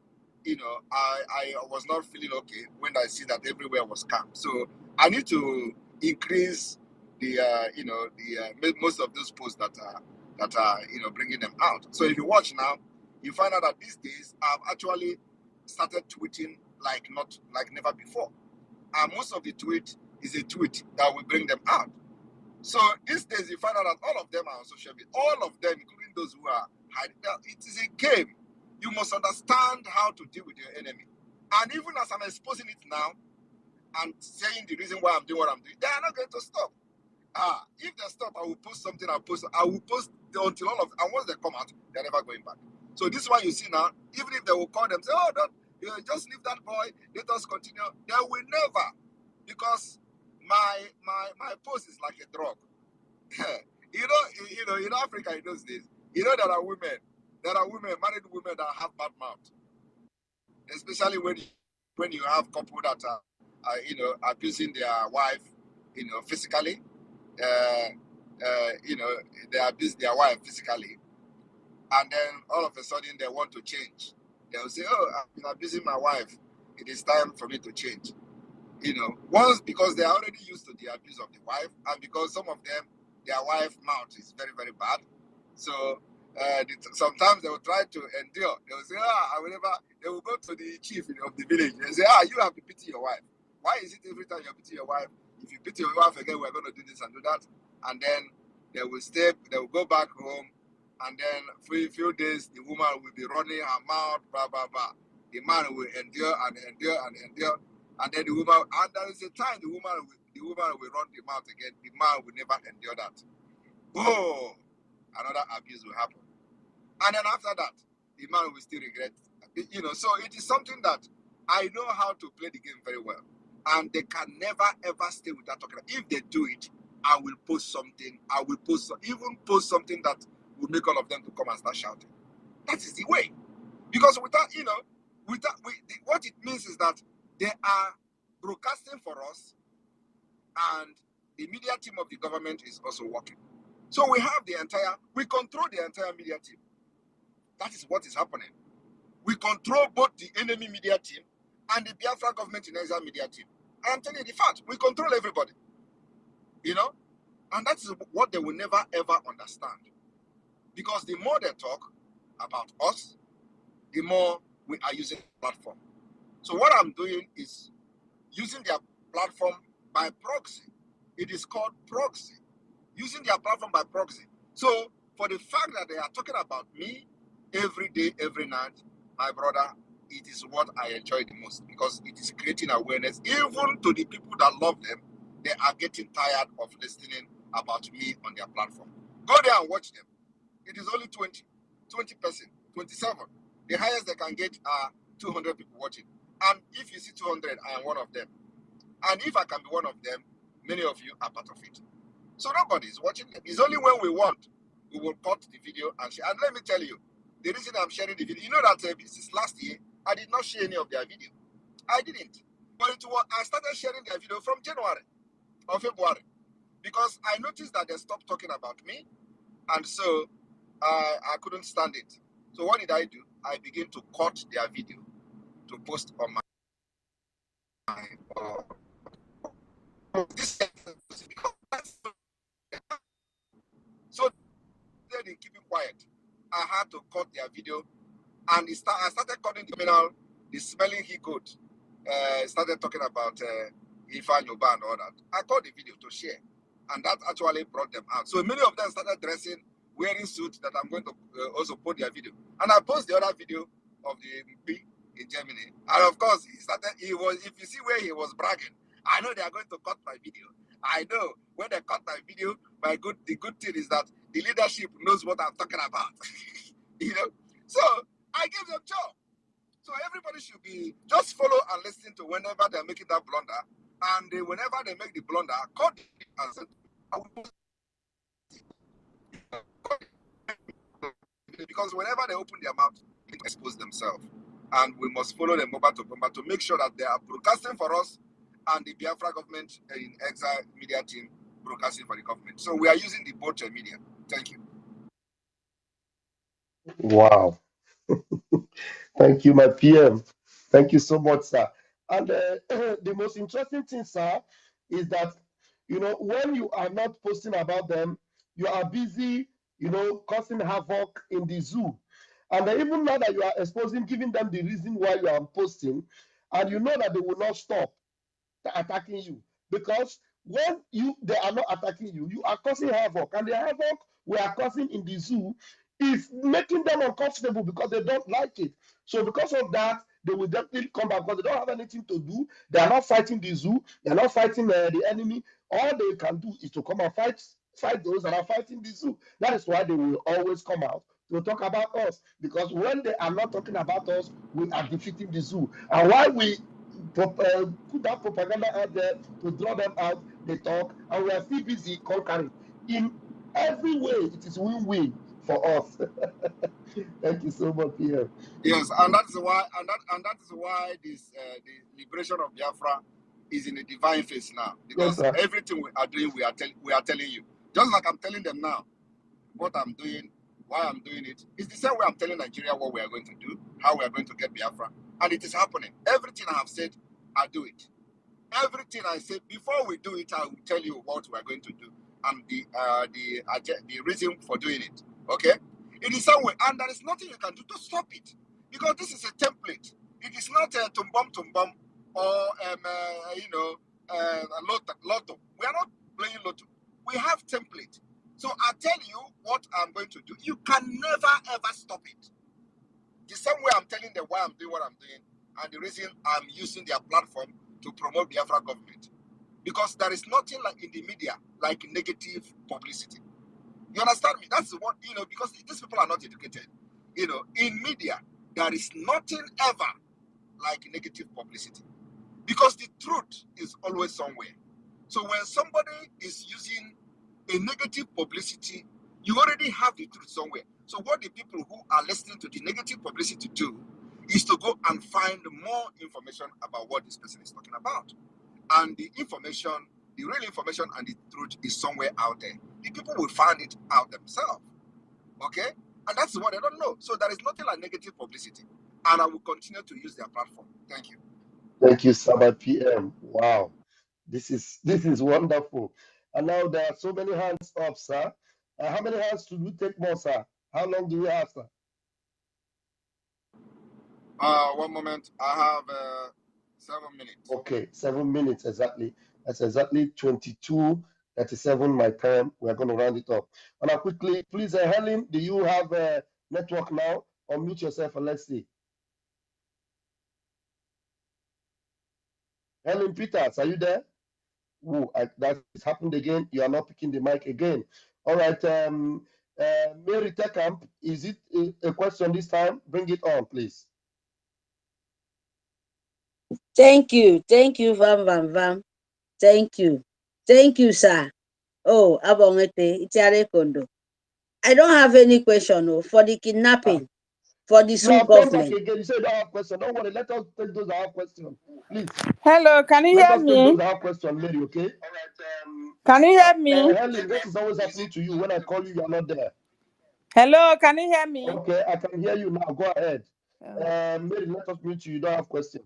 I was not feeling okay when I see that everywhere was calm. So I need to increase the, most of those posts that are bringing them out. So if you watch now, you find out that these days I've actually started tweeting like never before. And most of the tweet is a tweet that will bring them out. So these days you find out that all of them are on social media. All of them, including those who are hiding. It is a game. You must understand how to deal with your enemy. And even as I'm exposing it now and saying the reason why I'm doing what I'm doing, they are not going to stop. If they stop, I will post something. I will post until all of them. And once they come out, they're never going back. So this one you see now, even if they will call them, say, oh, don't, just leave that boy, let us continue. They will never, because my post is like a drug. In Africa in those days, there are women, married women that have bad mouth, especially when you have couple that are abusing their wife, physically. They abuse their wife physically, and then all of a sudden they want to change. They will say, oh, I've been abusing my wife. It is time for me to change. Once, because they are already used to the abuse of the wife, and because some of them, their wife mouth is very, very bad. So sometimes they will try to endure. They will say, they will go to the chief of the village and say, you have to pity your wife. Why is it every time you pity your wife? If you pity your wife again, we're going to do this and do that. And then they will go back home, and then for a few days, the woman will be running her mouth, blah, blah, blah. The man will endure and endure and endure. And then there is a time the woman will run the mouth again. The man will never endure that. Oh, another abuse will happen. And then after that, the man will still regret. So it is something that I know how to play the game very well. And they can never, ever stay without talking. If they do it, I will post something. I will even post something that will make all of them to come and start shouting. That is the way. Because what it means is that they are broadcasting for us, and the media team of the government is also working. So we control the entire media team. That is what is happening. We control both the enemy media team and the Biafra government in Nigeria media team. I am telling you the fact. We control everybody. And that is what they will never ever understand. Because the more they talk about us, the more we are using the platform. So what I'm doing is using their platform by proxy. It is called proxy. Using their platform by proxy. So for the fact that they are talking about me every day, every night, my brother, it is what I enjoy the most, because it is creating awareness. Even to the people that love them, they are getting tired of listening about me on their platform. Go there and watch them. It is only 20 person, 27. The highest they can get are 200 people watching. And if you see 200, I am one of them. And if I can be one of them, many of you are part of it. So nobody is watching them. It's only when we want, we will cut the video and share. And let me tell you, the reason I'm sharing the video, that since last year, I did not share any of their video. I didn't. But I started sharing their video from January or February, because I noticed that they stopped talking about me, and so I couldn't stand it. So what did I do? I began to cut their video to post on my so they keep it quiet. I had to cut their video, and I started cutting the criminal, the smelling he could. Started talking about Ifan Yoba and all that. I cut the video to share, and that actually brought them out. So many of them started dressing, wearing suits that I'm going to also put their video. And I post the other video of the MP in Germany. And of course, if you see where he was bragging, I know they are going to cut my video. I know when they cut my video, the good thing is that the leadership knows what I'm talking about. So I give them job. So everybody should be just follow and listen to whenever they're making that blunder, and whenever they make the blunder, cut it and send. because whenever they open their mouth, they expose themselves. And we must follow them bumper to make sure that they are broadcasting for us and the Biafra government in exile media team broadcasting for the government. So we are using the both media. Thank you. Wow. Thank you, my PM. Thank you so much, sir. And the most interesting thing, sir, is that, when you are not posting about them, you are busy, causing havoc in the zoo. And even now that you are exposing, giving them the reason why you are posting, and you know that they will not stop attacking you, because when they are not attacking you, you are causing havoc, and the havoc we are causing in the zoo is making them uncomfortable because they don't like it. So because of that, they will definitely come back because they don't have anything to do. They are not fighting the zoo. They are not fighting the enemy. All they can do is to come and fight those that are fighting the zoo. That is why they will always come out to talk about us, because when they are not talking about us, we are defeating the zoo. And why we put that propaganda out there to draw them out, they talk, and we are still busy conquering. In every way, it is win-win for us. Thank you so much, Pierre. Yes, and that is why this the liberation of Biafra is in a divine phase now, because Yes, everything we are doing, we are telling you. Just like I'm telling them now, what I'm doing, why I'm doing it. It's the same way I'm telling Nigeria what we are going to do, how we are going to get Biafra, and it is happening. Everything I have said, I do it. Everything I said before we do it, I will tell you what we are going to do and the reason for doing it. Okay, in the same way, and there is nothing you can do to stop it, because this is a template. It is not a tumbum or lotto. We are not playing lotto. We have template. So I tell you what I'm going to do. You can never ever stop it. The same way I'm telling them why I'm doing what I'm doing and the reason I'm using their platform to promote Biafra government. Because there is nothing like in the media like negative publicity. You understand me? That's what, because these people are not educated. In media, there is nothing ever like negative publicity. Because the truth is always somewhere. So when somebody is using a negative publicity, you already have the truth somewhere. So what the people who are listening to the negative publicity do is to go and find more information about what this person is talking about. And the information, the real information and the truth is somewhere out there. The people will find it out themselves. Okay? And that's what they don't know. So there is nothing like negative publicity. And I will continue to use their platform. Thank you. Thank you, Sabbath PM. Wow. This is wonderful. And now there are so many hands up, sir. How many hands should we take more, sir? How long do we have, sir? 1 moment. I have 7 minutes. Okay, 7 minutes exactly. That's exactly 22:37 my time. We're going to round it up. And now quickly, please, Helen, do you have a network now? Unmute yourself and let's see. Helen Peters, are you there? Ooh, that has happened again. You are not picking the mic again. All right, Mary Tekamp, is it a question this time? Bring it on, please. Thank you, Vam. Thank you, sir. Oh, Abongete, Itiare Kondo. I don't have any question for the kidnapping, for the You Sioux have come back government. again. You say you don't have question. Don't worry. Let us take those that have question, please. Hello, can you Let hear us take me? those that have question, Mary. Okay. All right. Can you hear me? Helen, what is always happening to you when I call you? You are not there. Hello, can you hear me? Okay, I can hear you now. Go ahead. Mary, let us mute you. You don't have question.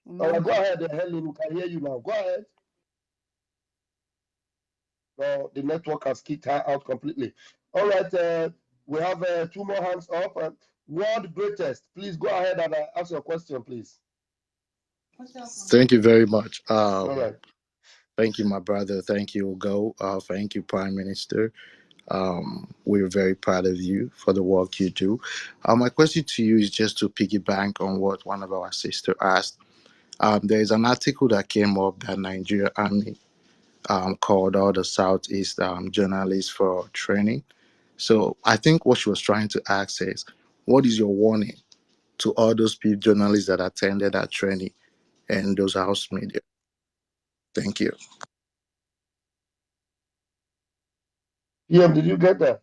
All right, go ahead, Helen. We can hear you now. Go ahead. No, the network has kicked her out completely. All right, we have 2 more hands up. World greatest, please go ahead and ask your question, please. Thank you very much. All right. Thank you, my brother. Thank you, Ugo. Thank you, Prime Minister. We're very proud of you for the work you do. My question to you is just to piggyback on what one of our sisters asked. There is an article that came up that Nigeria Army called all the Southeast journalists for training. So I think what she was trying to ask is, what is your warning to all those people, journalists that attended that training and those house media? Thank you. PM, did you get that?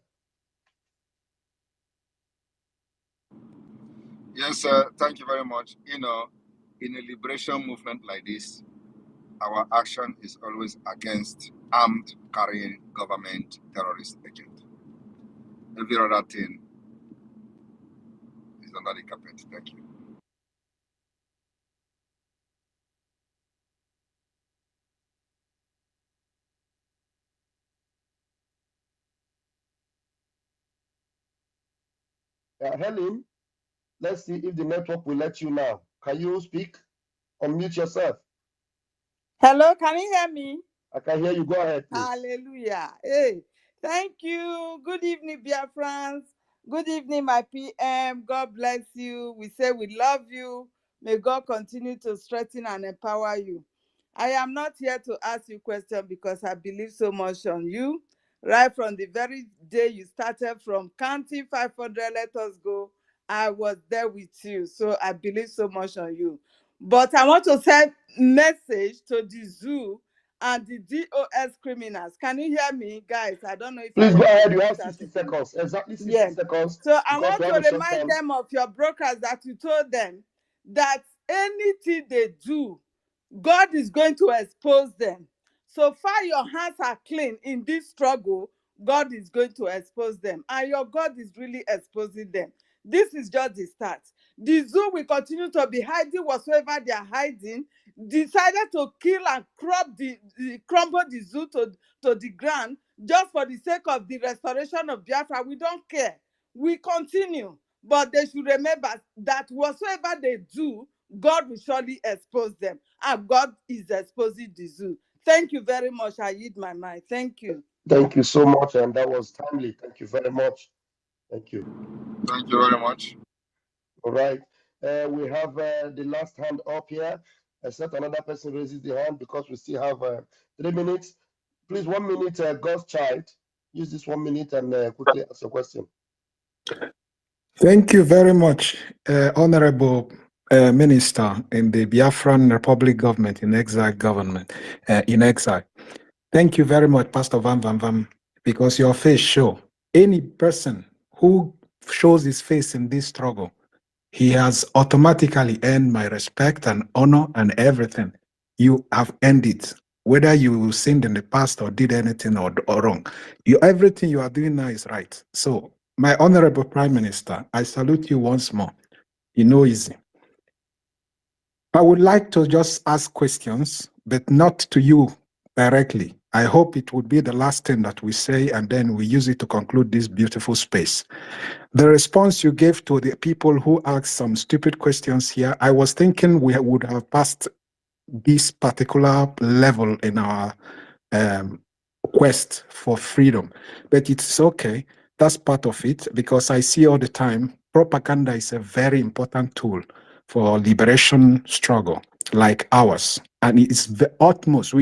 Yes, sir. Thank you very much. You know, in a liberation movement like this, our action is always against armed carrying government terrorist agent. Every other thing is under the carpet. Thank you. Helen, let's see if the network will let you now. Can you speak? Unmute yourself. Hello, can you hear me? I can hear you. Go ahead, please. Hallelujah. Hey, thank you. Good evening, Biafrans. Good evening, my PM. God bless you. We say we love you. May God continue to strengthen and empower you. I am not here to ask you questions because I believe so much on you. Right from the very day you started from counting 500, let us go, I was there with you. So I believe so much on you. But I want to send message to the zoo and the DOS criminals. Can you hear me, guys? I don't know if I Please go am ahead. able You to have start 60 again. seconds. Exactly 60 Yes. seconds. So I Because want we to have a short remind time. them of your brokers that you told them that anything they do, God is going to expose them. So far your hands are clean in this struggle, God is going to expose them. And your God is really exposing them. This is just the start. The zoo will continue to be hiding whatsoever they are hiding, decided to kill and crumble the zoo to the ground just for the sake of the restoration of Biafra. We don't care. We continue. But they should remember that whatsoever they do, God will surely expose them. And God is exposing the zoo. Thank you very much. I yield my mind. Thank you. Thank you so much. And that was timely. Thank you very much. Thank you. Thank you very much. All right. We have the last hand up here. Except another person raises the hand because we still have 3 minutes. Please, 1 minute, God's child. Use this 1 minute and quickly ask your question. Thank you very much, Honorable Minister in the Biafran Republic government in exile government in exile. Thank you very much, Pastor Van Van Van, because your face show any person who shows his face in this struggle, he has automatically earned my respect and honor and everything. You have earned it, whether you sinned in the past or did anything or wrong. Everything you are doing now is right. So, my honorable Prime Minister, I salute you once more. You know, easy. I would like to just ask questions, but not to you directly. I hope it would be the last thing that we say, and then we use it to conclude this beautiful space. The response you gave to the people who asked some stupid questions here, I was thinking we would have passed this particular level in our quest for freedom. But it's okay. That's part of it, because I see all the time propaganda is a very important tool for liberation struggle like ours. And it's the utmost.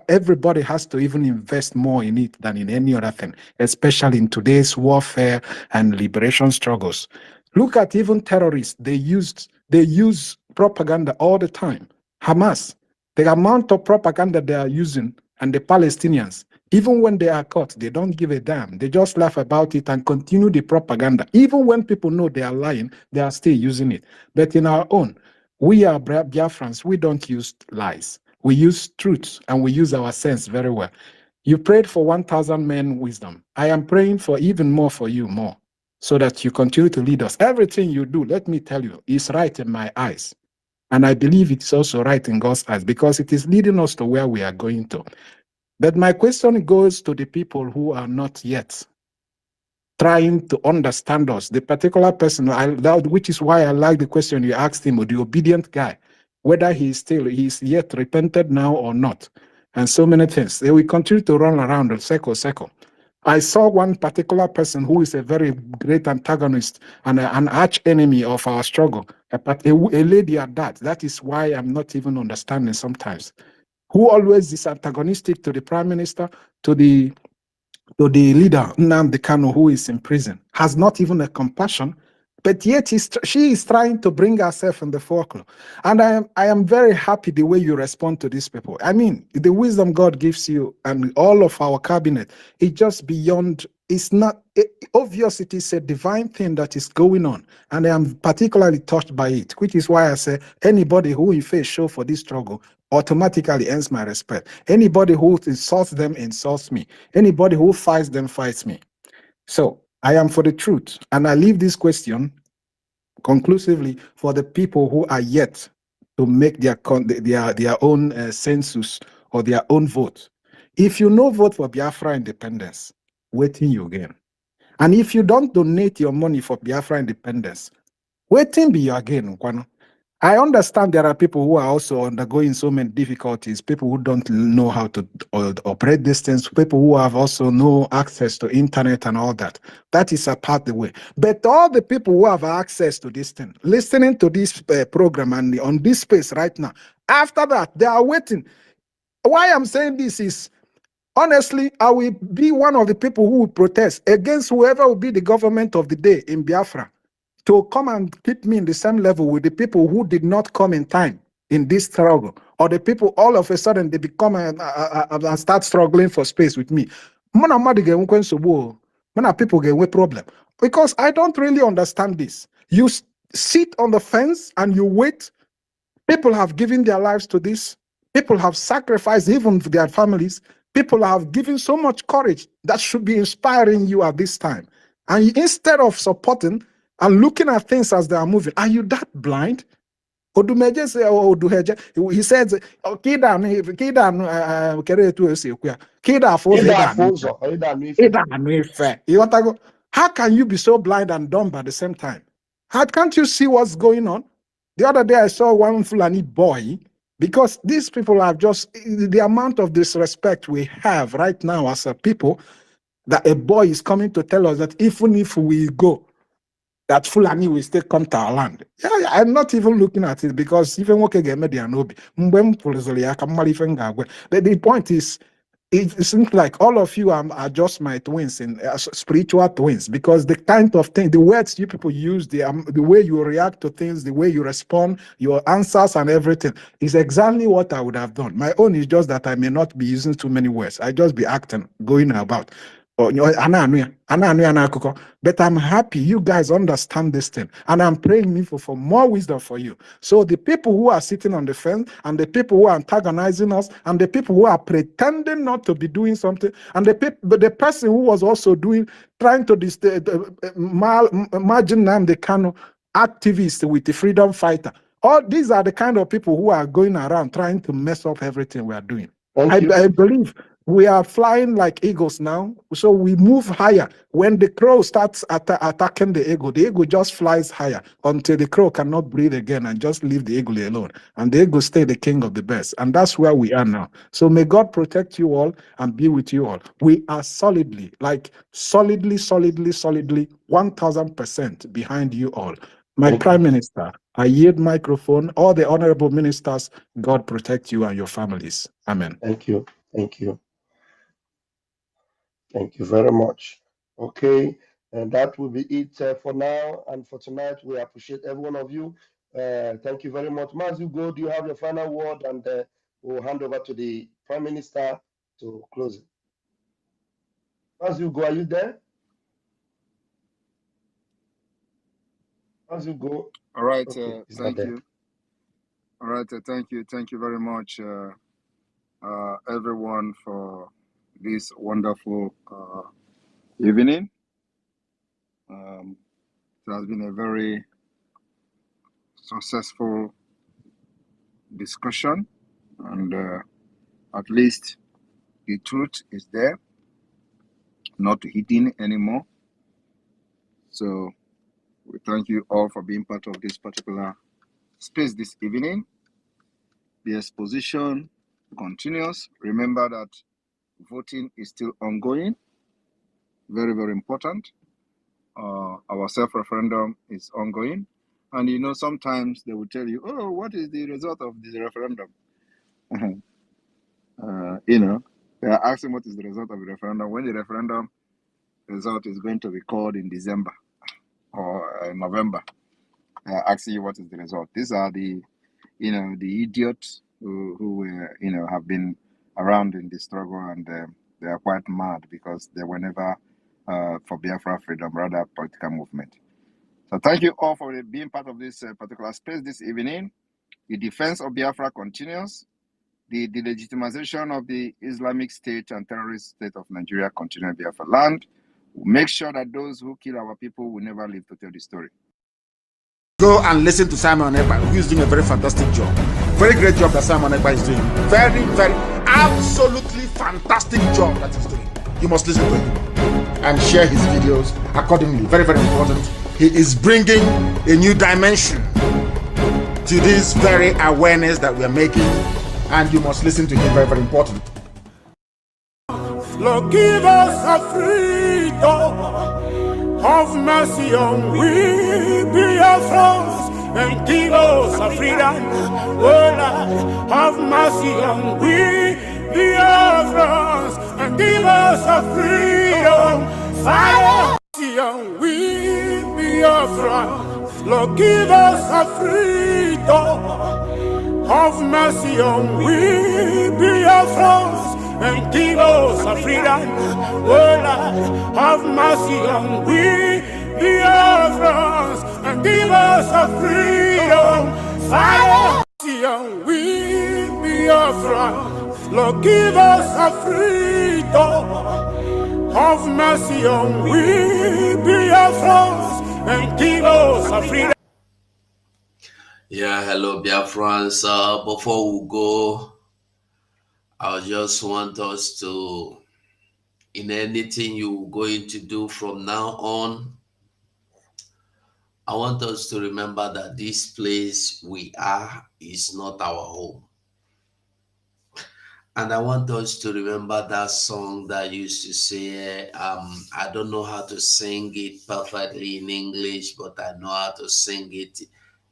Everybody has to even invest more in it than in any other thing, especially in today's warfare and liberation struggles. Look at even terrorists. They use propaganda all the time. Hamas, the amount of propaganda they are using, and the Palestinians, even when they are caught, they don't give a damn. They just laugh about it and continue the propaganda. Even when people know they are lying, they are still using it. But in our own, we are Biafrans. We don't use lies. We use truth, and we use our sense very well. You prayed for 1,000 men wisdom. I am praying for even more for you, more, so that you continue to lead us. Everything you do, let me tell you, is right in my eyes. And I believe it's also right in God's eyes, because it is leading us to where we are going to. But my question goes to the people who are not yet trying to understand us. The particular person, which is why I like the question you asked him, or the obedient guy, whether he's yet repented now or not, and so many things. They will continue to run around in circle. I saw one particular person who is a very great antagonist and an arch enemy of our struggle, but a lady at that. That is why I'm not even understanding sometimes. Who always is antagonistic to the prime minister, to the leader, Nnamdi Kanu, who is in prison, has not even a compassion. But yet she is trying to bring herself in the folklore. And I am very happy the way you respond to these people. I mean, the wisdom God gives you and all of our cabinet, it's just beyond, it's not, obvious it is a divine thing that is going on. And I am particularly touched by it, which is why I say anybody who in faith show for this struggle automatically earns my respect. Anybody who insults them insults me. Anybody who fights them fights me. So I am for the truth, and I leave this question conclusively for the people who are yet to make their own census or their own vote. If you no vote for Biafra independence, waiting you again. And if you don't donate your money for Biafra independence, waiting be you again. I understand there are people who are also undergoing so many difficulties, people who don't know how to operate these things, people who have also no access to internet and all that. That is a part of the way. But all the people who have access to this thing, listening to this program and on this space right now, after that, they are waiting. Why I'm saying this is, honestly, I will be one of the people who will protest against whoever will be the government of the day in Biafra, to come and keep me in the same level with the people who did not come in time in this struggle, or the people all of a sudden they become and start struggling for space with me. Mona people get a problem because I don't really understand this. You sit on the fence and you wait. People have given their lives to this. People have sacrificed even for their families. People have given so much courage that should be inspiring you at this time. And instead of supporting and looking at things as they are moving, are you that blind? Odumeje say, oh, Oduheje, he says, oh, how can you be so blind and dumb at the same time? How can't you see what's going on? The other day I saw one Fulani boy, because these people have just, the amount of disrespect we have right now as a people, that a boy is coming to tell us that even if we go, that Fulani will still come to our land. Yeah, I'm not even looking at it because even what get me there no be. But the point is, it seems like all of you are just my twins and spiritual twins, because the kind of thing, the words you people use, the way you react to things, the way you respond, your answers and everything is exactly what I would have done. My own is just that I may not be using too many words. I just be acting, going about. But I'm happy you guys understand this thing, and I'm praying for more wisdom for you. So the people who are sitting on the fence, and the people who are antagonizing us, and the people who are pretending not to be doing something, and the person who was also trying to imagine the kind of activist with the freedom fighter. All these are the kind of people who are going around trying to mess up everything we are doing. I believe we are flying like eagles now, so we move higher. When the crow starts attacking the eagle just flies higher until the crow cannot breathe again and just leave the eagle alone. And the eagle stay the king of the birds. And that's where we are now. So may God protect you all and be with you all. We are solidly 1000% behind you all. My Prime Minister, I yield microphone. All the honorable ministers, God protect you and your families. Amen. Thank you. Thank you. Thank you very much. Okay, and that will be it for now and for tonight. We appreciate every one of you. Thank you very much. As you go, do you have your final word? And we'll hand over to the Prime Minister to close it. As you go, are you there? As you go. All right, Okay, thank you. All right, thank you. Thank you very much, everyone, for this wonderful evening. It has been a very successful discussion, and at least the truth is there, not hidden anymore. So we thank you all for being part of this particular space this evening. The exposition continues. Remember that voting is still ongoing. Very, very important. Our self-referendum is ongoing. And you know, sometimes they will tell you, oh, what is the result of the referendum? You know, they are asking what is the result of the referendum when the referendum result is going to be called in December or November, asking you what is the result. These are the, the idiots who have been around in the struggle, and they are quite mad because they were never for Biafra freedom, rather political movement. So thank you all for being part of this particular space this evening. The defense of Biafra continues. The delegitimization of the Islamic State and terrorist state of Nigeria continue in Biafra land. Make sure that those who kill our people will never live to tell the story. Go and listen to Simon Ekpa, who is doing a very fantastic job. Very great job that Simon Ekpa is doing. Very, very, absolutely fantastic job that he's doing. You must listen to him and share his videos accordingly. Very, very important. He is bringing a new dimension to this very awareness that we are making, and you must listen to him. Very, very important. Lord, give us a freedom, have mercy on we Biafrans, and give us a freedom. Oh Lord, have mercy on we Biafrans, and give us a freedom. Fire on we Biafrans, Lord, give us a freedom, have mercy on we Biafrans, and give us a freedom. Oh Lord, have mercy on we Biafrans, and give us a freedom. Fire on we Biafrans, Lord, give us a freedom, have mercy on we Biafrans, and give us a freedom. Yeah, hello, Biafrans. Before we go, I just want us to, in anything you're going to do from now on, I want us to remember that this place we are is not our home. And I want us to remember that song that used to say, I don't know how to sing it perfectly in English, but I know how to sing it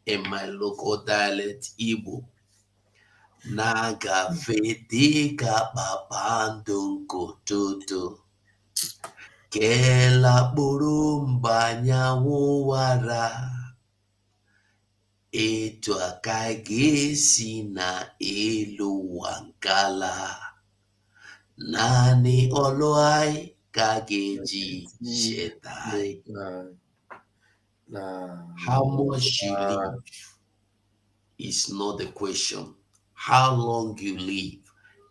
in my local dialect, Igbo. Nagafete kapapando nkototo kela burumbanya wara etu akagesi na elu wankala nani oloai kageji shetai. How much you live is not the question. How long you live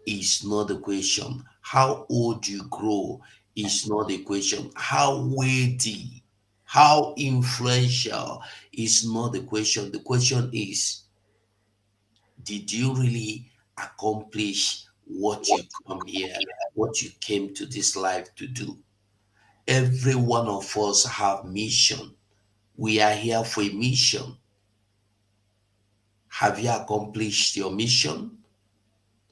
is not the question. How old you grow is not the question. How weighty, how influential is not the question. The question is, did you really accomplish what you come here, what you came to this life to do? Every one of us have mission. We are here for a mission. Have you accomplished your mission?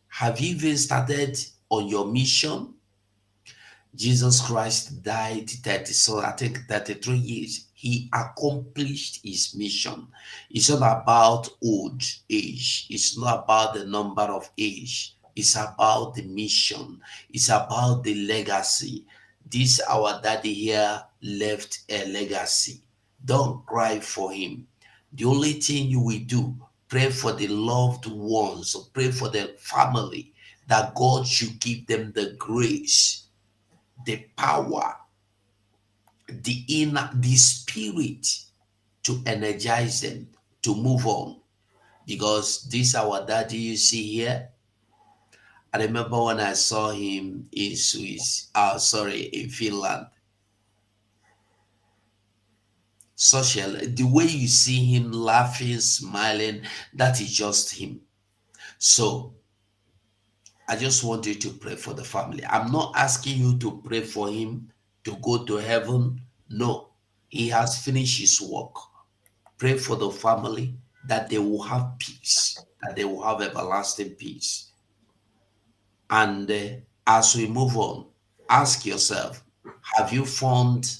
Have you even started on your mission? Jesus Christ died 33 years. He accomplished his mission. It's not about old age. It's not about the number of age. It's about the mission. It's about the legacy. This our daddy here left a legacy. Don't cry for him. The only thing you will do, pray for the loved ones, or pray for the family, that God should give them the grace, the power, the spirit to energize them to move on. Because this our daddy you see here, I remember when I saw him in in Finland. The way you see him laughing, smiling, that is just him. So I just want you to pray for the family. I'm not asking you to pray for him to go to heaven. No, he has finished his work. Pray for the family that they will have peace, that they will have everlasting peace. And as we move on, ask yourself, have you found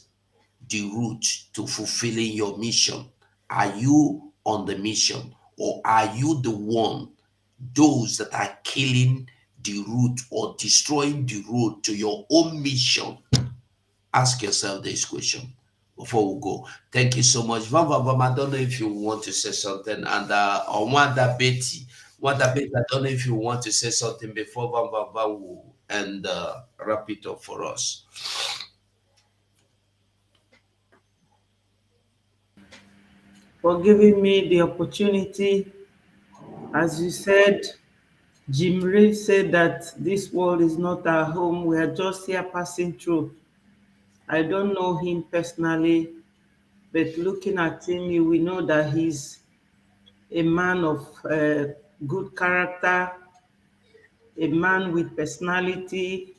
the route to fulfilling your mission? Are you on the mission, or are you the one, those that are killing the route or destroying the road to your own mission? Ask yourself this question. before we go. Thank you so much. Vam, I don't know if you want to say something. And Wanda Betty, I don't know if you want to say something before Vam will and wrap it up for us. For giving me the opportunity. As you said, Jim Reed said that this world is not our home. We are just here passing through. I don't know him personally, but looking at him, you will know that he's a man of good character, a man with personality.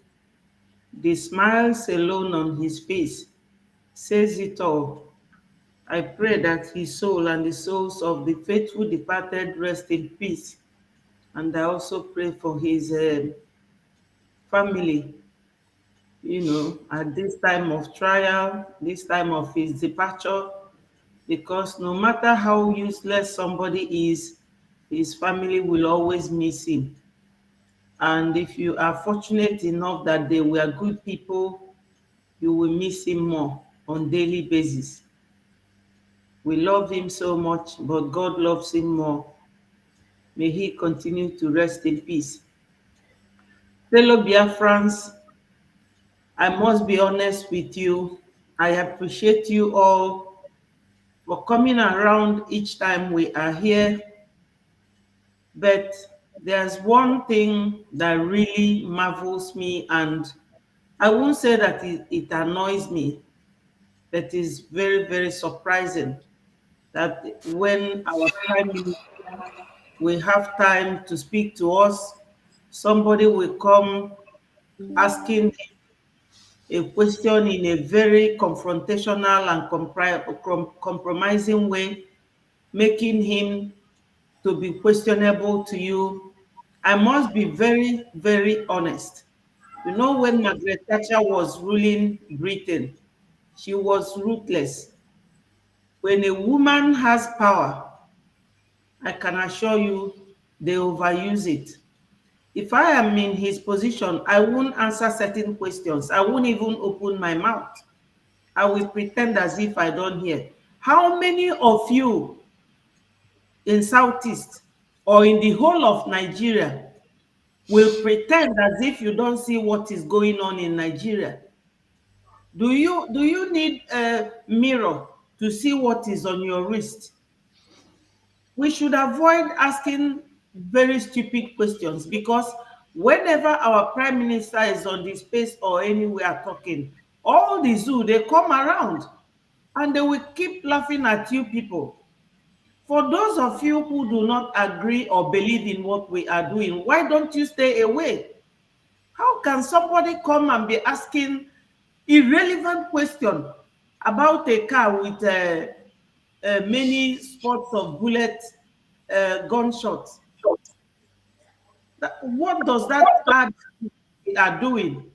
The smiles alone on his face says it all. I pray that his soul and the souls of the faithful departed rest in peace. And I also pray for his family, at this time of trial, this time of his departure, because no matter how useless somebody is, his family will always miss him. And if you are fortunate enough that they were good people, you will miss him more on daily basis. We love him so much, but God loves him more. May he continue to rest in peace. Fellow Biafrans, I must be honest with you. I appreciate you all for coming around each time we are here. But there's one thing that really marvels me, and I won't say that it annoys me, but is very, very surprising that when our Prime Minister will have time to speak to us, somebody will come asking a question in a very confrontational and compromising way, making him to be questionable to you. I must be very, very honest. You know, when Margaret Thatcher was ruling Britain, she was ruthless. When a woman has power, I can assure you they overuse it. If I am in his position, I won't answer certain questions. I won't even open my mouth. I will pretend as if I don't hear. How many of you in Southeast or in the whole of Nigeria will pretend as if you don't see what is going on in Nigeria? Do you need a mirror to see what is on your wrist? We should avoid asking very stupid questions, because whenever our Prime Minister is on the space or anywhere talking, all the zoo, they come around and they will keep laughing at you people. For those of you who do not agree or believe in what we are doing, why don't you stay away? How can somebody come and be asking irrelevant question about a car with many spots of bullet gunshots? What does that add to what we are doing?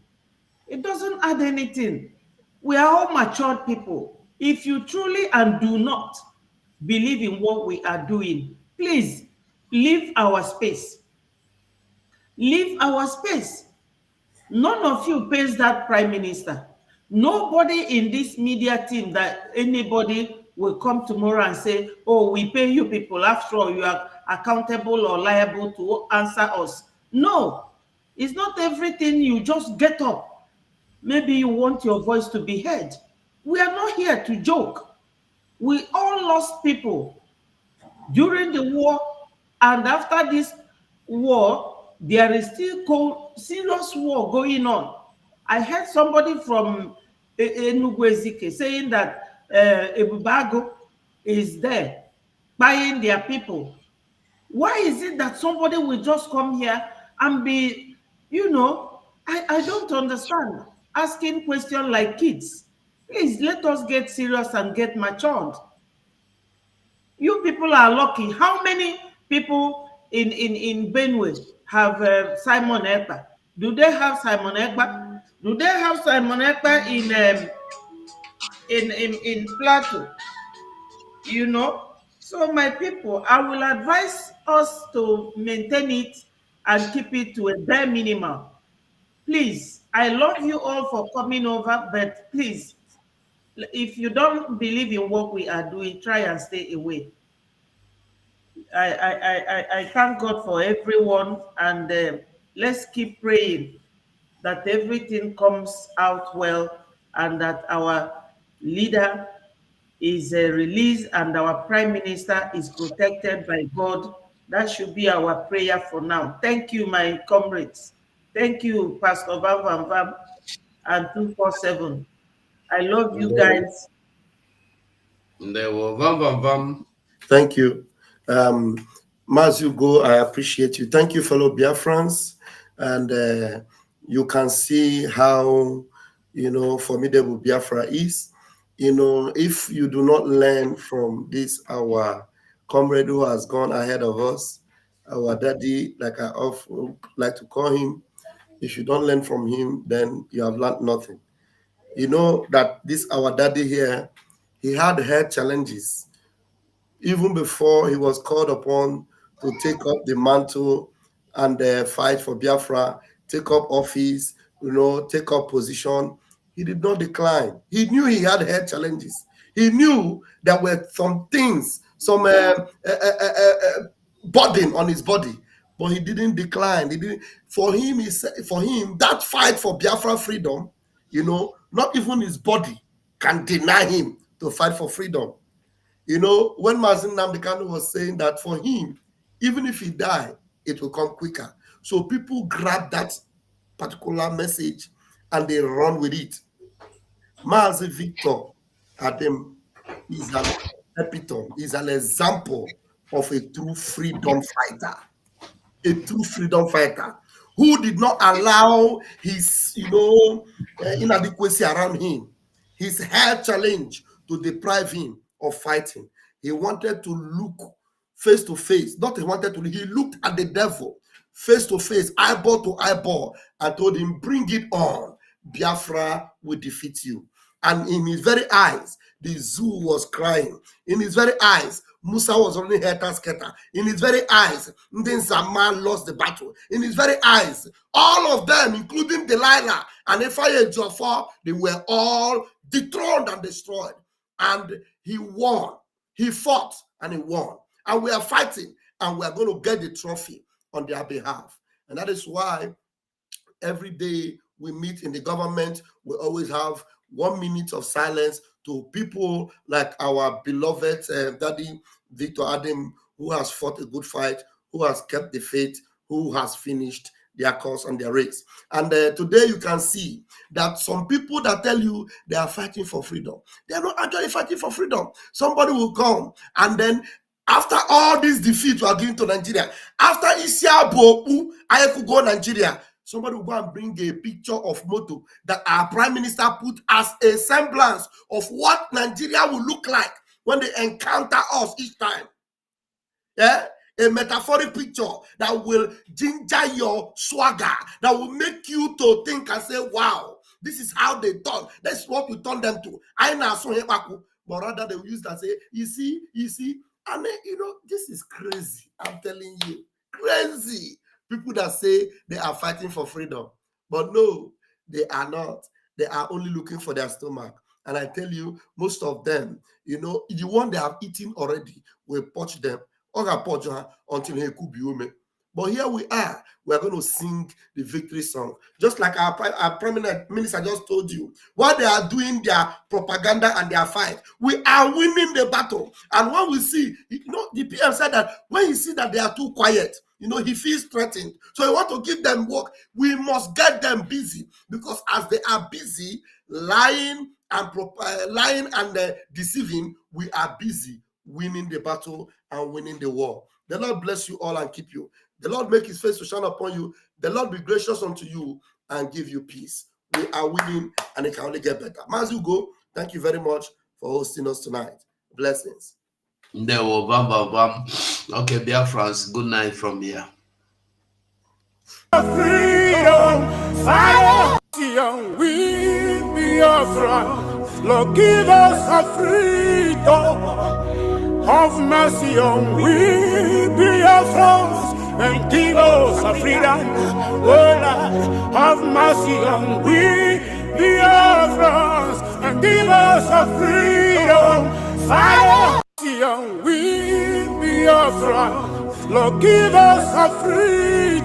It doesn't add anything. We are all matured people. If you truly and do not believe in what we are doing, please leave our space. Leave our space. None of you pays that Prime Minister. Nobody in this media team that anybody will come tomorrow and say, oh, we pay you people. After all, you are accountable or liable to answer us. No, it's not everything you just get up. Maybe you want your voice to be heard. We are not here to joke. We all lost people during the war, and after this war, there is still serious war going on. I heard somebody from Enugu Ezike saying that Ebubago is there buying their people. Why is it that somebody will just come here and be, I don't understand, asking questions like kids. Please, let us get serious and get matured. You people are lucky. How many people in Benue have Simon Ekpa? Do they have Simon Ekpa? Do they have Simon Ekpa in Plateau? So my people, I will advise us to maintain it and keep it to a bare minimum. Please, I love you all for coming over, but please, if you don't believe in what we are doing, try and stay away. I thank God for everyone, and let's keep praying that everything comes out well and that our leader is released and our prime minister is protected by God. That should be our prayer for now. Thank you, my comrades. Thank you, Pastor Van Van Van and 247. I love you guys. Thank you. As you go, I appreciate you. Thank you, fellow Biafrans. And you can see how, formidable Biafra is. If you do not learn from this, our comrade who has gone ahead of us, our daddy, like I often like to call him, if you don't learn from him, then you have learned nothing. You know that this, our daddy here, he had health challenges even before he was called upon to take up the mantle and fight for Biafra, take up office, take up position. He did not decline. He knew he had health challenges. He knew there were some things, some burden on his body, but he didn't decline. He didn't. For him, that fight for Biafra freedom, not even his body can deny him to fight for freedom. When Mazin Nnamdi Kanu was saying that for him, even if he die, it will come quicker. So people grab that particular message and they run with it. Mazi Victor Adem is an epitome, is an example of a true freedom fighter. A true freedom fighter who did not allow his, inadequacy around him, his health challenge to deprive him of fighting. He wanted to look face to face. He looked at the devil face to face, eyeball to eyeball, and told him, bring it on. Biafra will defeat you. And in his very eyes, the zoo was crying. In his very eyes, Musa was running helter-skelter. In his very eyes, then Zaman lost the battle. In his very eyes, all of them, including Delilah and Ephraim Jafar, they were all dethroned and destroyed. And he won. He fought and he won. And we are fighting and we are going to get the trophy on their behalf. And that is why every day we meet in the government, we always have 1 minute of silence to people like our beloved daddy Victor Adam, who has fought a good fight, who has kept the faith, who has finished their course and their race. And today you can see that some people that tell you they are fighting for freedom, they are not actually fighting for freedom. Somebody will come and then after all this defeat we are giving to Nigeria, after Isia Boku, I could go Nigeria, somebody will go and bring a picture of Moto that our prime minister put as a semblance of what Nigeria will look like when they encounter us each time. Yeah? A metaphoric picture that will ginger your swagger, that will make you to think and say, wow, this is how they turn. That's what we turn them to. I know so but rather they will use that and say, you see. I mean, this is crazy. I'm telling you, crazy. People that say they are fighting for freedom, but no, they are not. They are only looking for their stomach. And I tell you, most of them, the one they have eaten already will poach them until he could be human. But here we are going to sing the victory song. Just like our prime minister just told you, while they are doing their propaganda and their fight, we are winning the battle. And when we see, the PM said that when he sees that they are too quiet, he feels threatened. So he want to give them work. We must get them busy, because as they are busy lying and deceiving, we are busy winning the battle and winning the war. The Lord bless you all and keep you. The Lord make his face to shine upon you. The Lord be gracious unto you and give you peace. We are winning and it can only get better. As you go, thank you very much for hosting us tonight. Blessings. There were bam. Okay, Biafrans, good night from here. Freedom, fire, we Biafrans, Lord, give us a freedom. Have mercy on we Biafrans and give us a freedom. Oh Lord, have mercy on we Biafrans and Lord, give us a freedom. Fire, we Biafra. Lord, give us a freedom.